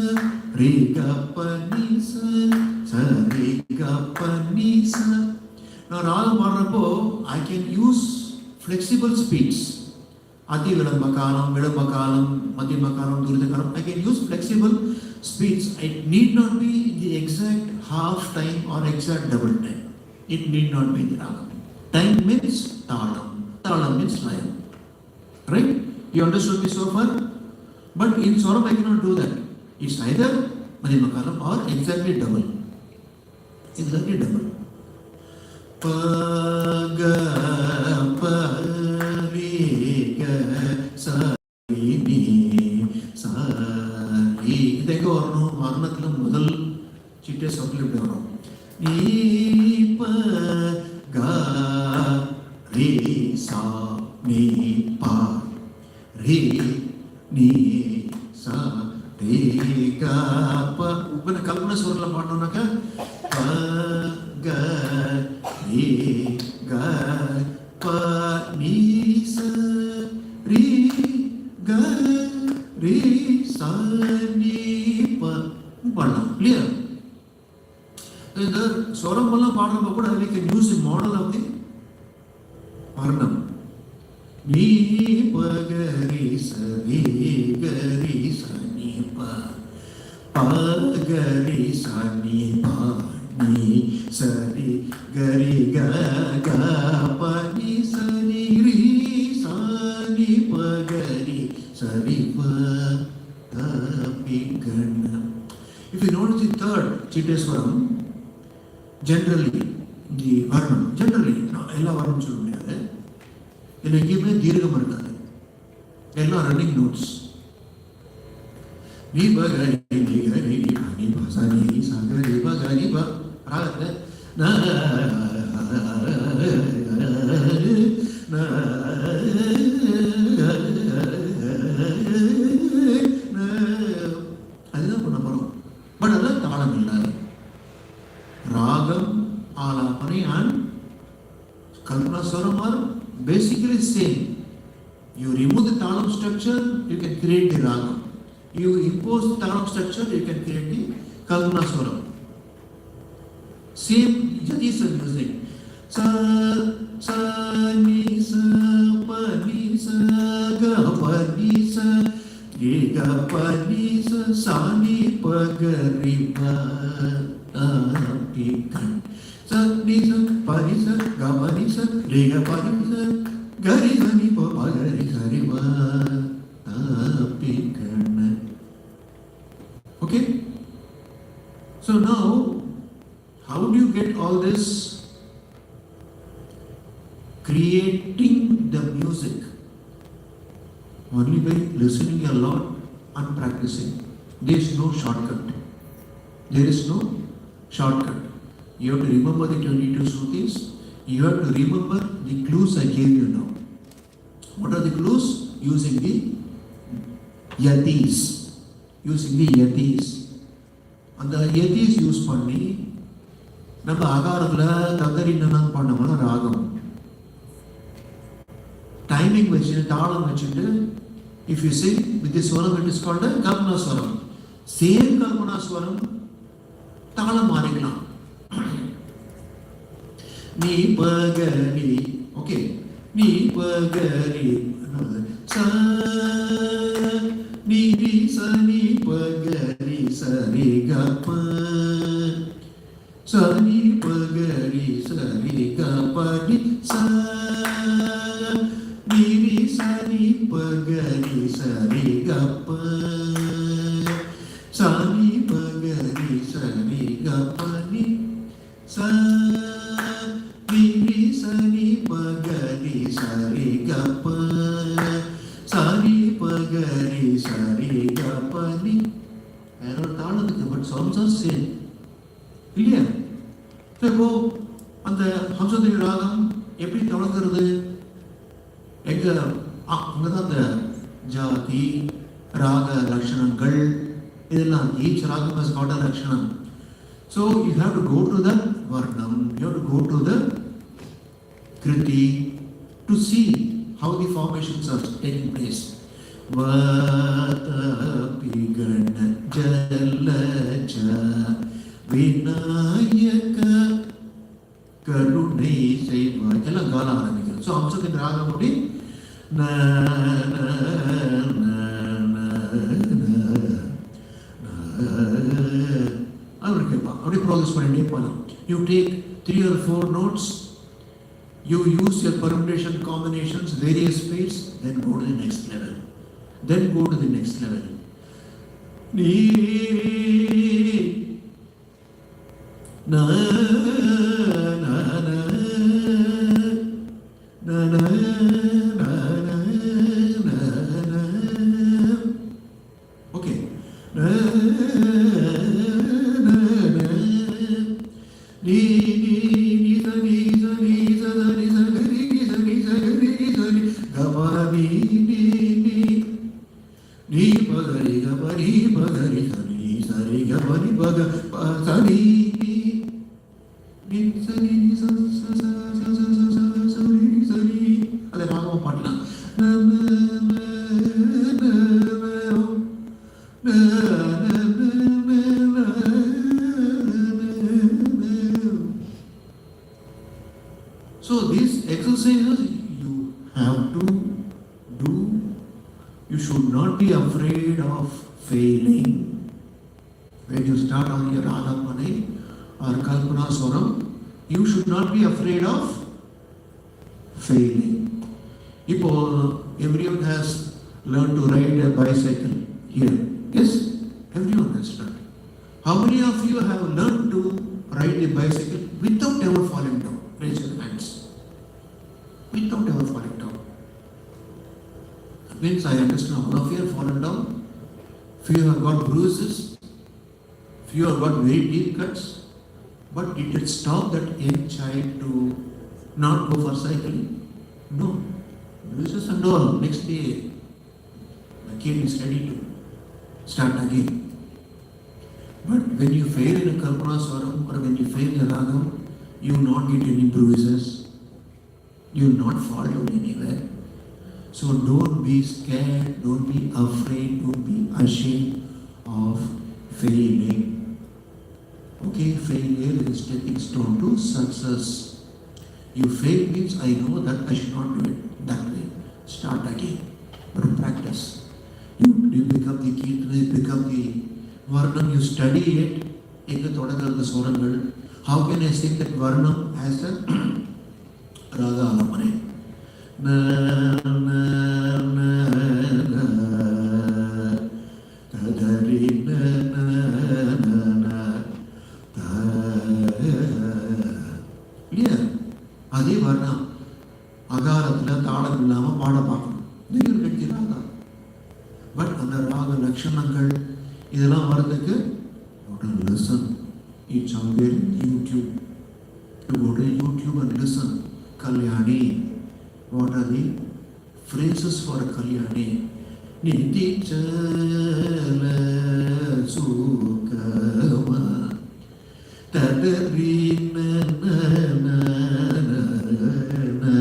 ri ga pa ni sa ri ga pa ni sa. நான் ராகம் பாடுறப்போ I can use flexible speeds. அதி விளம்ப காலம், விளம்ப காலம், மத்தியம காலம், துரித காலம். I can use flexible speeds. It need not be the exact half time or exact double time. It need not be the ragam. Time means talam. Talam means laya. Right? You understood me so far? But in swaram I cannot do that. It's either madhyama kalam or exactly double. Exactly double. Pa ga pa ri ga sa ri ni sa ri. இது எங்க வரணும்? வர்ணத்துல முதல் சிட்டே சொற்கள் இப்படி வரும். நீ ப ga ri sa ni pa ri ni sa ri ga pa. இப்ப கல்பனை சுவர்ல பாடணும்னாக்க pa ga ri ga pa ni sa re ga re sa ni pa பாடலாம் clear. இந்த ஸ்வரம் எல்லாம் பாடுறப்ப கூட we can use the model of the varnam. நீ பகரி சரி கரி சனி பகரி சனி நீ சரி கரி க பனி சனி ரி சனி பகரி சரி பகண்ண. If you notice the third Chiteswaram, generally the varnam, generally எல்லா varnam சொல்ல முடியாது, இதில் எங்கேயுமே தீர்க்கம் இருக்காது, எல்லாம் ரன்னிங் நோட்ஸ். நீ பகரி நீ கரி நீ பசனி சகரி பகரி ப ராகத்தில் அதுதான் பண்ண போகிறோம். பட் அதெல்லாம் தாளம் இல்லை. ராகம் ஆலாபனை and கல்பனாஸ்வரம் are basically same. You remove the talam structure, you can create the ragam. You impose the talam structure, you can create the kalpanaswaram. Same Jadisa music. Sa sa ni sa pa ni sa ga pa ni sa re ga pa ni sa ni pa ga ri pa pi kan. Sa ni sa pa ni sa ga pa ni sa re ga pa ni sa ga ri sa ni pa pa ga ri sa ri pa pi kan. Okay? So now, how do you get all this? Creating the music only by listening a lot and practicing. There is no shortcut. There is no shortcut. You have to remember the 22 Shrutis. You have to remember the clues I gave you now. What are the clues? Using the yatis. Using the yatis. அந்த yatis use பண்ணி நம்ம ஆகாரத்தில் தந்தரின்னு பண்ணோம்னா ராகம் timing வச்சுட்டு தாளம் வச்சுட்டு if you sing with this swaram, it is called a kalpana swaram. Same kalpana swaram தாளம் மாறிக்கலாம். நீ பகரி, ஓகே, நீ பகரி சா நீ ரி ச நீ பகரி சரி க ப ச நீ பகரி சரி க ப நீ ச நீ ரி ச நீ பகரி சரி க ப ச நீ பகரி சரி க ப நீ ச நீ ரி ச நீ பகரி சரி க ப ச நீ பகரி சரி க ப நீ. வேற ஒரு தாளம் இருக்கு, பட் சாங்ஸ் ஆர் சேம் இல்லையா? இப்போ அந்த ஹம்சதேவி ராகம் எப்படி தொடங்குறது? எங்க அங்கதான் அந்த ஜாதி ராக லட்சணங்கள் இதெல்லாம், ஈச் ராகம் has got a லட்சணம். So you have to go to the varnam, you have to go to the kriti to see how the formations are taking place. Vata pigana jalaja vinayaka karunai seiva எல்லாம் காலம் ஆரம்பிக்கும். So அம்சத்தின் ராகம் அப்படி ந ந ந அவர் கேட்பான், அப்படி ப்ரோக்ரஸ் பண்ணிட்டே போகலாம். You take 3 or 4 notes, you use your permutation combinations, various speeds, then go to the next level. Then go to the next level. Ni na na na na na na na na. Okay. Na na na ni ni ni sa ni sa ni sa ni sa ni sa ni sa ni sa ni ga ma ni ni ni ni pagari ga pari pagari sa ni sa ri ga pari paga pa sa ni ni sa ni sa sa sa sa sa sa sa ni sa ni. அதை ராகமாக பாடலாம். So these exercises you have to do. You should not be afraid of failing. When you start on your Alapane or Kalpana Swaram, you should not be afraid of failing. Everyone has learned to ride a bicycle here. Yes, everyone has learned. How many of you have learned to ride a bicycle without ever falling down? Raise your hands. Without ever falling down. That means I understand all of you have fallen down. Few have got bruises. Few have got very deep cuts. But did it stop that young child to not go for cycling? No. Bruises and all. Next day, the kid is ready to start again. But when you fail in a Kalpana Swaram or when you fail in a Ragam, you will not get any bruises. You will not fall down anywhere. So don't be scared, don't be afraid, don't be ashamed of failing. Okay, failure is a stepping stone to success. You fail means I know that I should not do it that way. Start again. But practice. You pick up the Kirtana, you pick up the Varnam, you study it. How can I sing that Varnam as a Raga Alapane? Na na na na tadari na na na na ta. Clear? Adi Varnam. Agaratla Talam Lama Pada Pakam. Then you get the Raga. But under Raga Lakshanangal, இதெல்லாம் வரதுக்கு listen. It's on there YouTube. You go to YouTube and listen. Kalyani. What are the phrases for Kalyani? Niti chala sukama tadari na na na na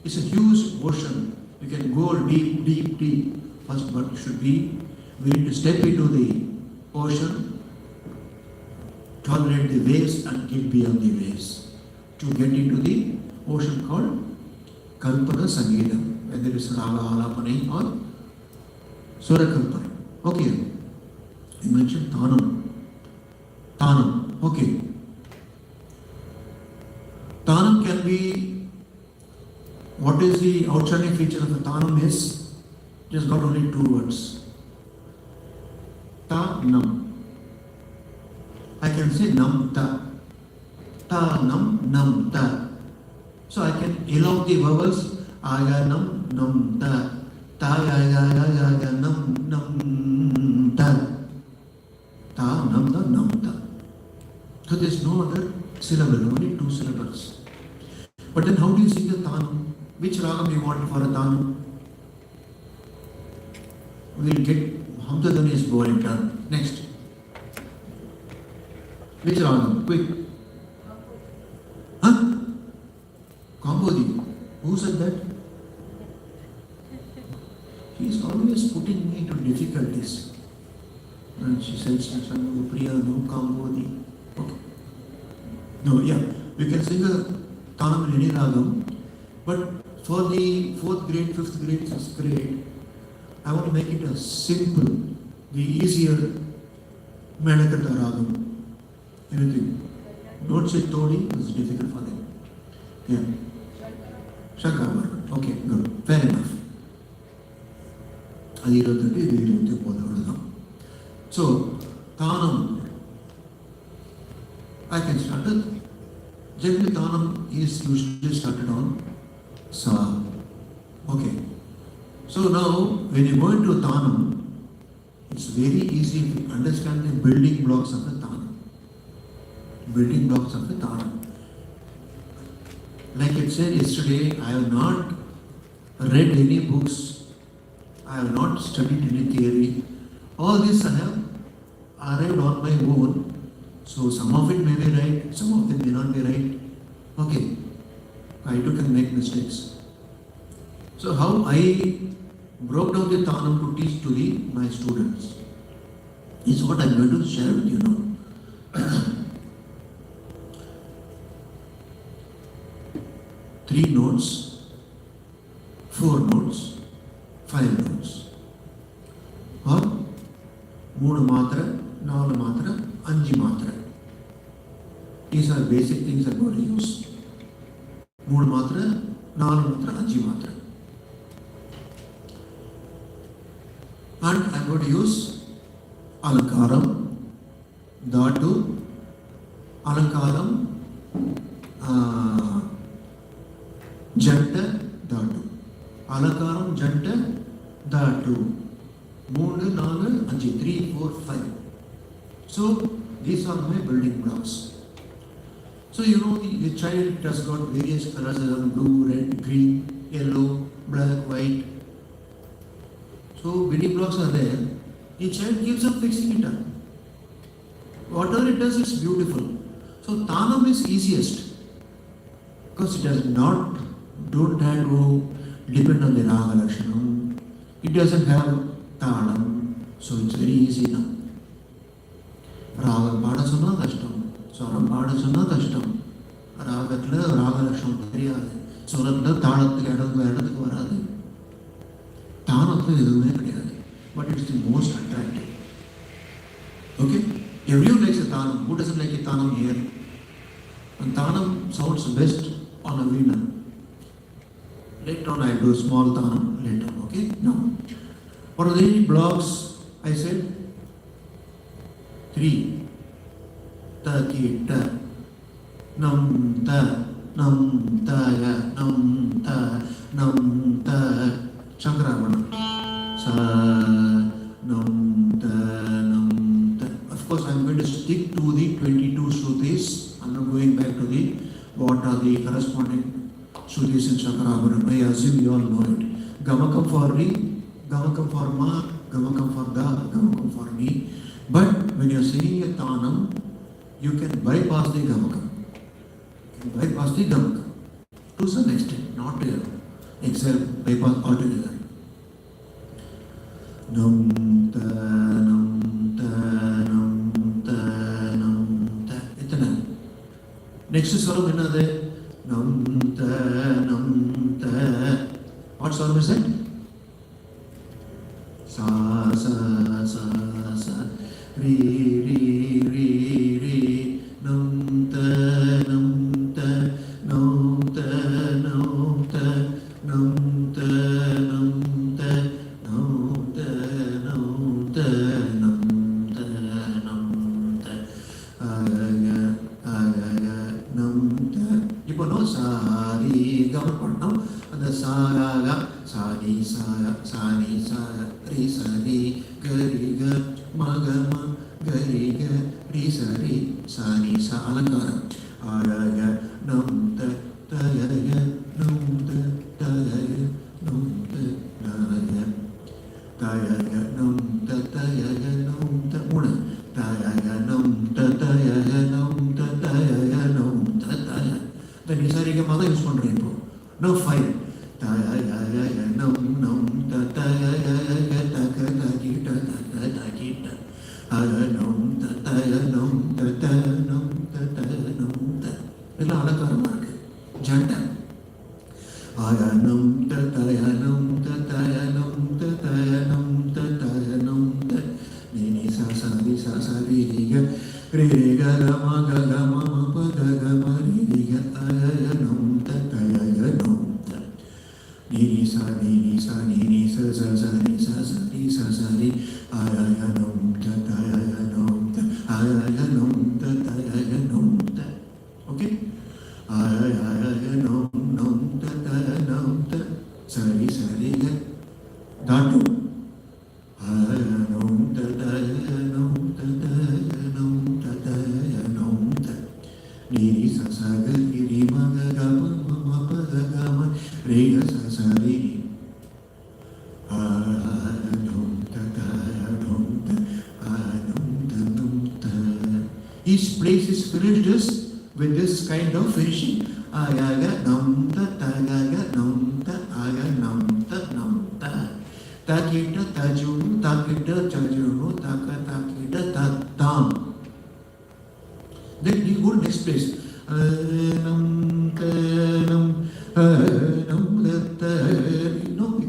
It's a huge ocean. You can go deep, deep, deep. First, but you should be willing to step into the ocean, tolerate the waves, and get beyond the waves to get into the ocean called Kalpana Sangeetam, whether it's Raga Alapane or Sura Kalpana. Okay, you mentioned Thanam. Thanam, okay. Thanam can be, what is the outstanding feature of the Thanam is, just got only two words. Ta-nam. I can say nam-ta. Ta-nam-nam-ta. So I can elongate the vowels. Aga-nam, nam-ta. Ta-ga-ga-ga-ga-nam, nam-ta. Ta-nam-ta, nam-ta. So there is no other syllable, only two syllables. But then how do you sing the Thanam? Which ragam you want for a Thanam? We will get Hamdadani is boring turn. Next. Which ragam? Quick. Huh? Kambodi. Who said that? He is always putting me into difficulties. And she says, Priya, no Kambodi. Okay. No, yeah. We can sing a Thanam in any ragam. But for the 4th grade, 5th grade, 6th grade, I want to make it a simple, the easier Menakata ragam. Anything. Don't say Todi, it's difficult for them. Yeah. Shakavar. Okay, good. Fair enough. So, Thanam. I can start it. Generally, Thanam is usually started on Sa. Okay. So now, when you go into Thanam, It's very easy if you understand the building blocks of the Tanam. Building blocks of the Tanam. Like I said yesterday, I have not read any books, I have not studied any theory. All this I have arrived on my own. So some of it may be right, some of it may not be right. Okay, I too can make mistakes. So how I broke down the Tanam to teach to my students is what I am going to share with you now. 3 notes, 4 notes, 5 notes. Or 3 matra, 4 matra, 5 matra. These are basic things I'm going to use. 3 matra, 4 matra, 5 matra. And I'm going to use Alankaram, Dhatu, Alankaram, Janta, Dhatu. Alankaram, Janta, Dhatu. 3, 4, 5, 3, 4, 5. So these are my building blocks. So you know the child has got various colors, blue, red, green, yellow, black, white. So building blocks are there. The child keeps on fixing it up. Whatever it does, it's beautiful. So Tanam is easiest because it does not, don't have to depend on the Raga Lakshanam. It doesn't have Tanam, so it's very easy now. Raga Pada Suna Kashtam, Swaram Pada Suna Kashtam, Raga Tla, Raga Lakshanam Theriyadu, Swaratla Tadathukku Edathukku Varadu. Tanam is the but it's the most attractive. Okay? Everyone likes a Tanam. Who doesn't like a Tanam here? And Tanam sounds best on a veena. Later on I do small Tanam later. Okay? Now, what are the blocks? I said 3. Ta, ki, ta. Nam, ta. Nam, ta, ya. Nam, ta. Nam, ta. Shankaravarna. Sa, nam, ta, nam, ta. Of course, I am going to stick to the 22 Shrutis. I am not going back to the what are the corresponding Shrutis in Shankaravarna. I assume you all know it. Gamakam for Ri, Gamakam for Ma, Gamakam for Da, Gamakam for Ni. But when you are singing a Tanam, you can bypass the Gamakam. You can bypass the Gamakam to some extent, not except bypass altogether. Nam ta nam ta nam ta nam ta. Itana. Next swaram enadhu? Nam ta nam ta. What swaram is it? Sa sa sa sa. Re re re re. Nam ta nam ta. Nam ta nam ta. Nam ta nam ta. இப்போ no sorry cover பண்ணோம் அந்த சாராக sorry சார sorry சார ரி சரி கரி க மக ம கரி க ரி சரி சாரி சா அலங்காரம் ஆரக நம் த தய நம் த தய நம் த நய தய நம் த தய நம் த உண தய நம் த தய நம் த தய நம் த தய the Nisarika Mother use பண்றேன் இப்போ. Now 5. Taya nam nam ta taya ta ka ta ki ta ta ta ki ta. Aya nam ta taya nam ta ta nam ta ta nam ta. இதெல்லாம் அலங்காரமா இருக்கு. ஜண்டா. Aya nam ta taya nam ta taya nam ta taya nam ta taya nam ta. Ni ni sa sa ri ri ga. Re re ga ga ma ma pa ga ga ma ri ri ga aya nam ta taya nam ta ni ni sa sa ni sa sa ri aya nam ta taya nam ta aya nam ta taya nam ta. Okay? Aya nam ta taya nam ta sa ri ga dhatu aya nam ta Each place is finished with this kind of finishing. Agaga namta tagaga namta aga namta namta. Takita tajunu takita tajunu taka takita tatam. Then you go to next place. You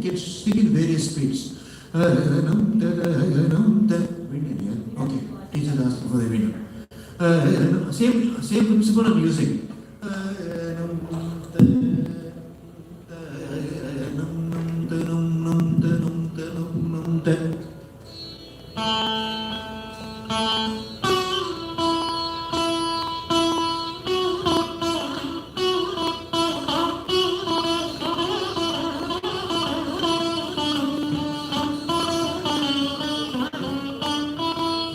can sing in various speeds. Okay, teacher asked for the winner. Same principle of music.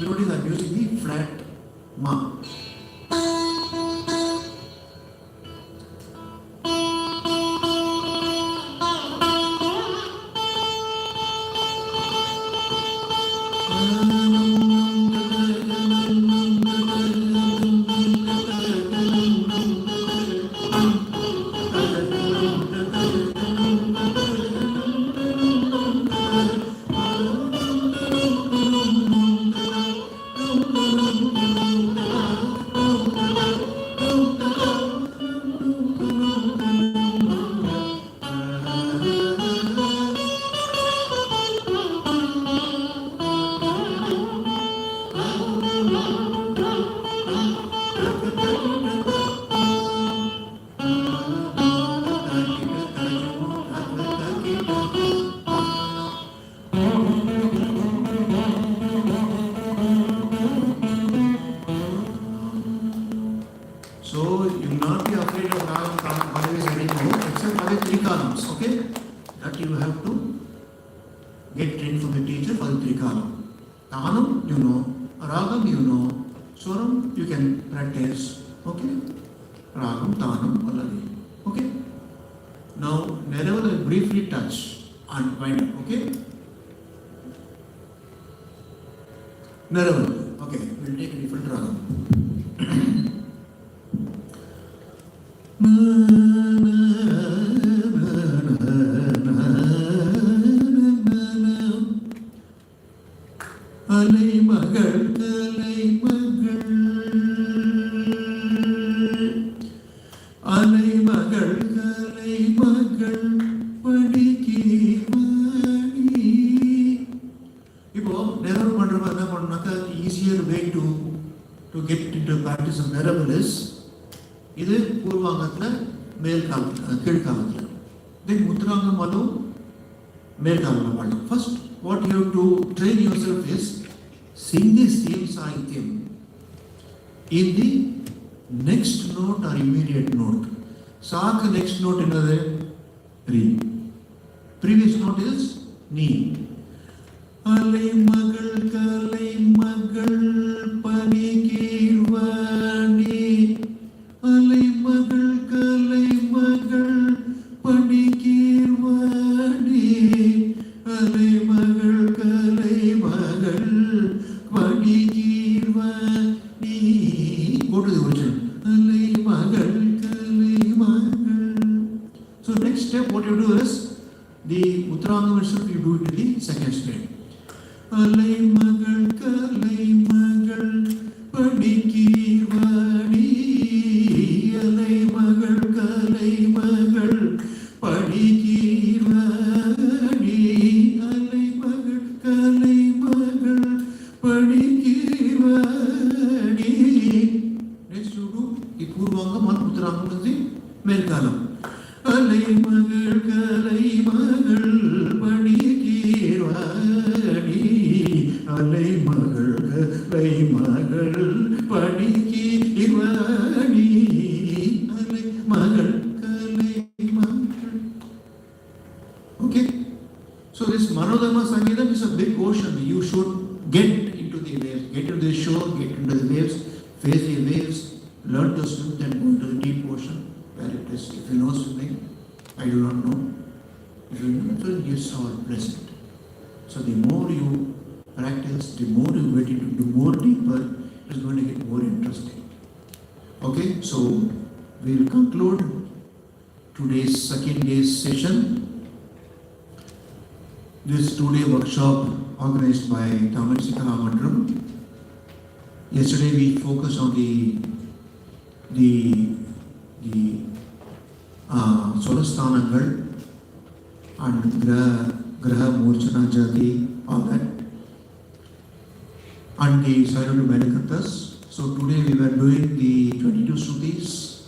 Notice I'm using the flat ma. So you will not be afraid of ragam always anymore, except for the three columns, okay? That you have to get trained from the teacher for the three column. Tanam, you know, ragam, you know, swaram, you can practice, okay? Ragam, tanam, pallavi, okay? Now, Neraval will briefly touch and wind up, okay? Neraval, okay, we'll take a different ragam. Alaymagal, alaymagal, alaymagal, alaymagal, padiki mani. Now, Neraval Mandram enna pannaka, easier way to get into practice of Neraval is இது பூர்வாங்கத்தில் மேல்காலத்தில் கீழ்காலத்தில் தென் உத்தராங்கம் அதுவும் மேல்காலம் பாடலாம். First what you have to train yourself is sing the same சாகித்யம் in the next note or immediate note. சாக்கு next note என்னது? ரீ. Previous note is நீ. அலை மகள் கலை மகள் பனி கீழ்வாணி. அலை மகள் கலை மகள் பனி கீழ்வாணி. அலை மகள் கலை மகள் பனி Keelvani. Go to the original. அலை மகள் கலை மகள். So next step what you do is the Uttarangam itself you do it in the second step. அலை மகள் கலை மகள் பனி கீழ்வாணி. அலை மகள் கலை மகள் பனி கீழ்வாணி. அலை மகள் கலை மகள் பனி Keelvani. Next you do the Purvangam and Uttarangam is the மேல்காலம். அலை மகள் கலை மகள் பனி கீழ்வாணி. அலை மகள் கலை மகள் பனி கீழ்வாணி. அலை மகள் கலை மகள். Okay, so this Manodharma Sangeetam is a big ocean. You should get into the waves, get into the shore, get into the waves, face the waves, learn to swim, then go into the deep ocean where it is. If you know swimming, I do not know. If you know swimming, it's all present. So the more you practice, the more you get into more deeper It's going to get more interesting. Okay, so we'll conclude today's second day's session. This two-day workshop organized by THAMIZH ISAI KALA MANRAM. Yesterday we focused on the Swarasthanangal and Graha Murchana Jati, all that, and the Sayadu Medikatas. So today we were doing the 22 Shrutis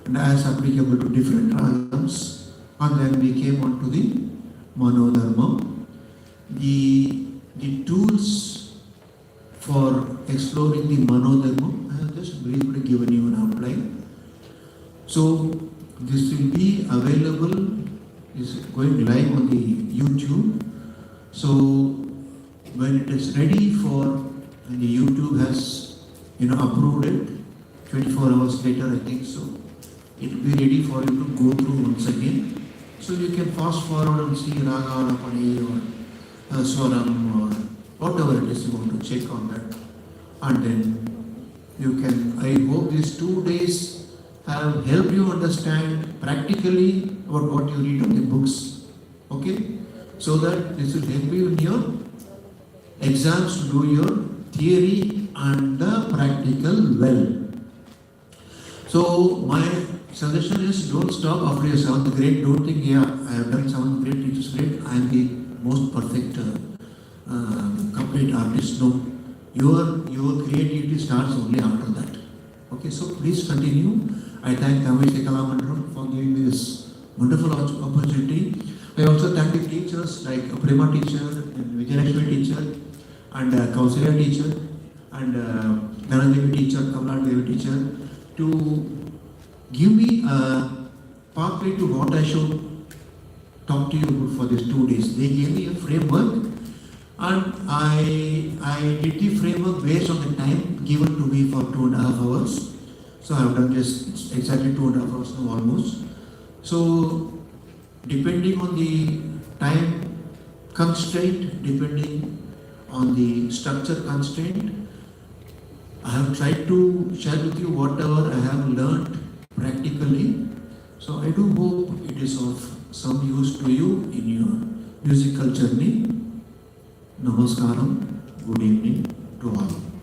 and as applicable to different ragams, and then we came on to the Manodharma. The tools for exploring the Manodharma, I have just briefly given you an outline. So this will be available, is going live on the YouTube. So when it is ready for, and the YouTube has approved it, 24 hours later I think so, it will be ready for you to go through once again. So you can fast forward and see Raga, Rapani or Swaram or whatever it is you want to check on that. And then you can, I hope these 2 days have helped you understand practically about what you read on the books. Okay? So that this will help you in your exams to do your theory and the practical well. So my suggestion is don't stop after your 7th grade. Don't think, yeah, I have done 7th grade, teacher's grade, I am the most perfect complete artist. No. Your creativity starts only after that. Okay, so please continue. I thank THAMIZH ISAI KALA MANRAM for giving me this wonderful opportunity. I also thank the teachers like a Prema teacher, and Vijayalakshmi teacher, and Kausalya teacher, and Dhanadevi teacher, Kamaladevi teacher, to give me a pathway to what I should talk to you about for these 2 days. They gave me a framework, and I did the framework based on the time given to me for 2.5 hours. So I have done just exactly 2.5 hours now almost. So depending on the time constraint, depending on the structure constraint, I have tried to share with you whatever I have learned practically. So I do hope it is of some use to you in your musical journey. Namaskaram. Good evening to all.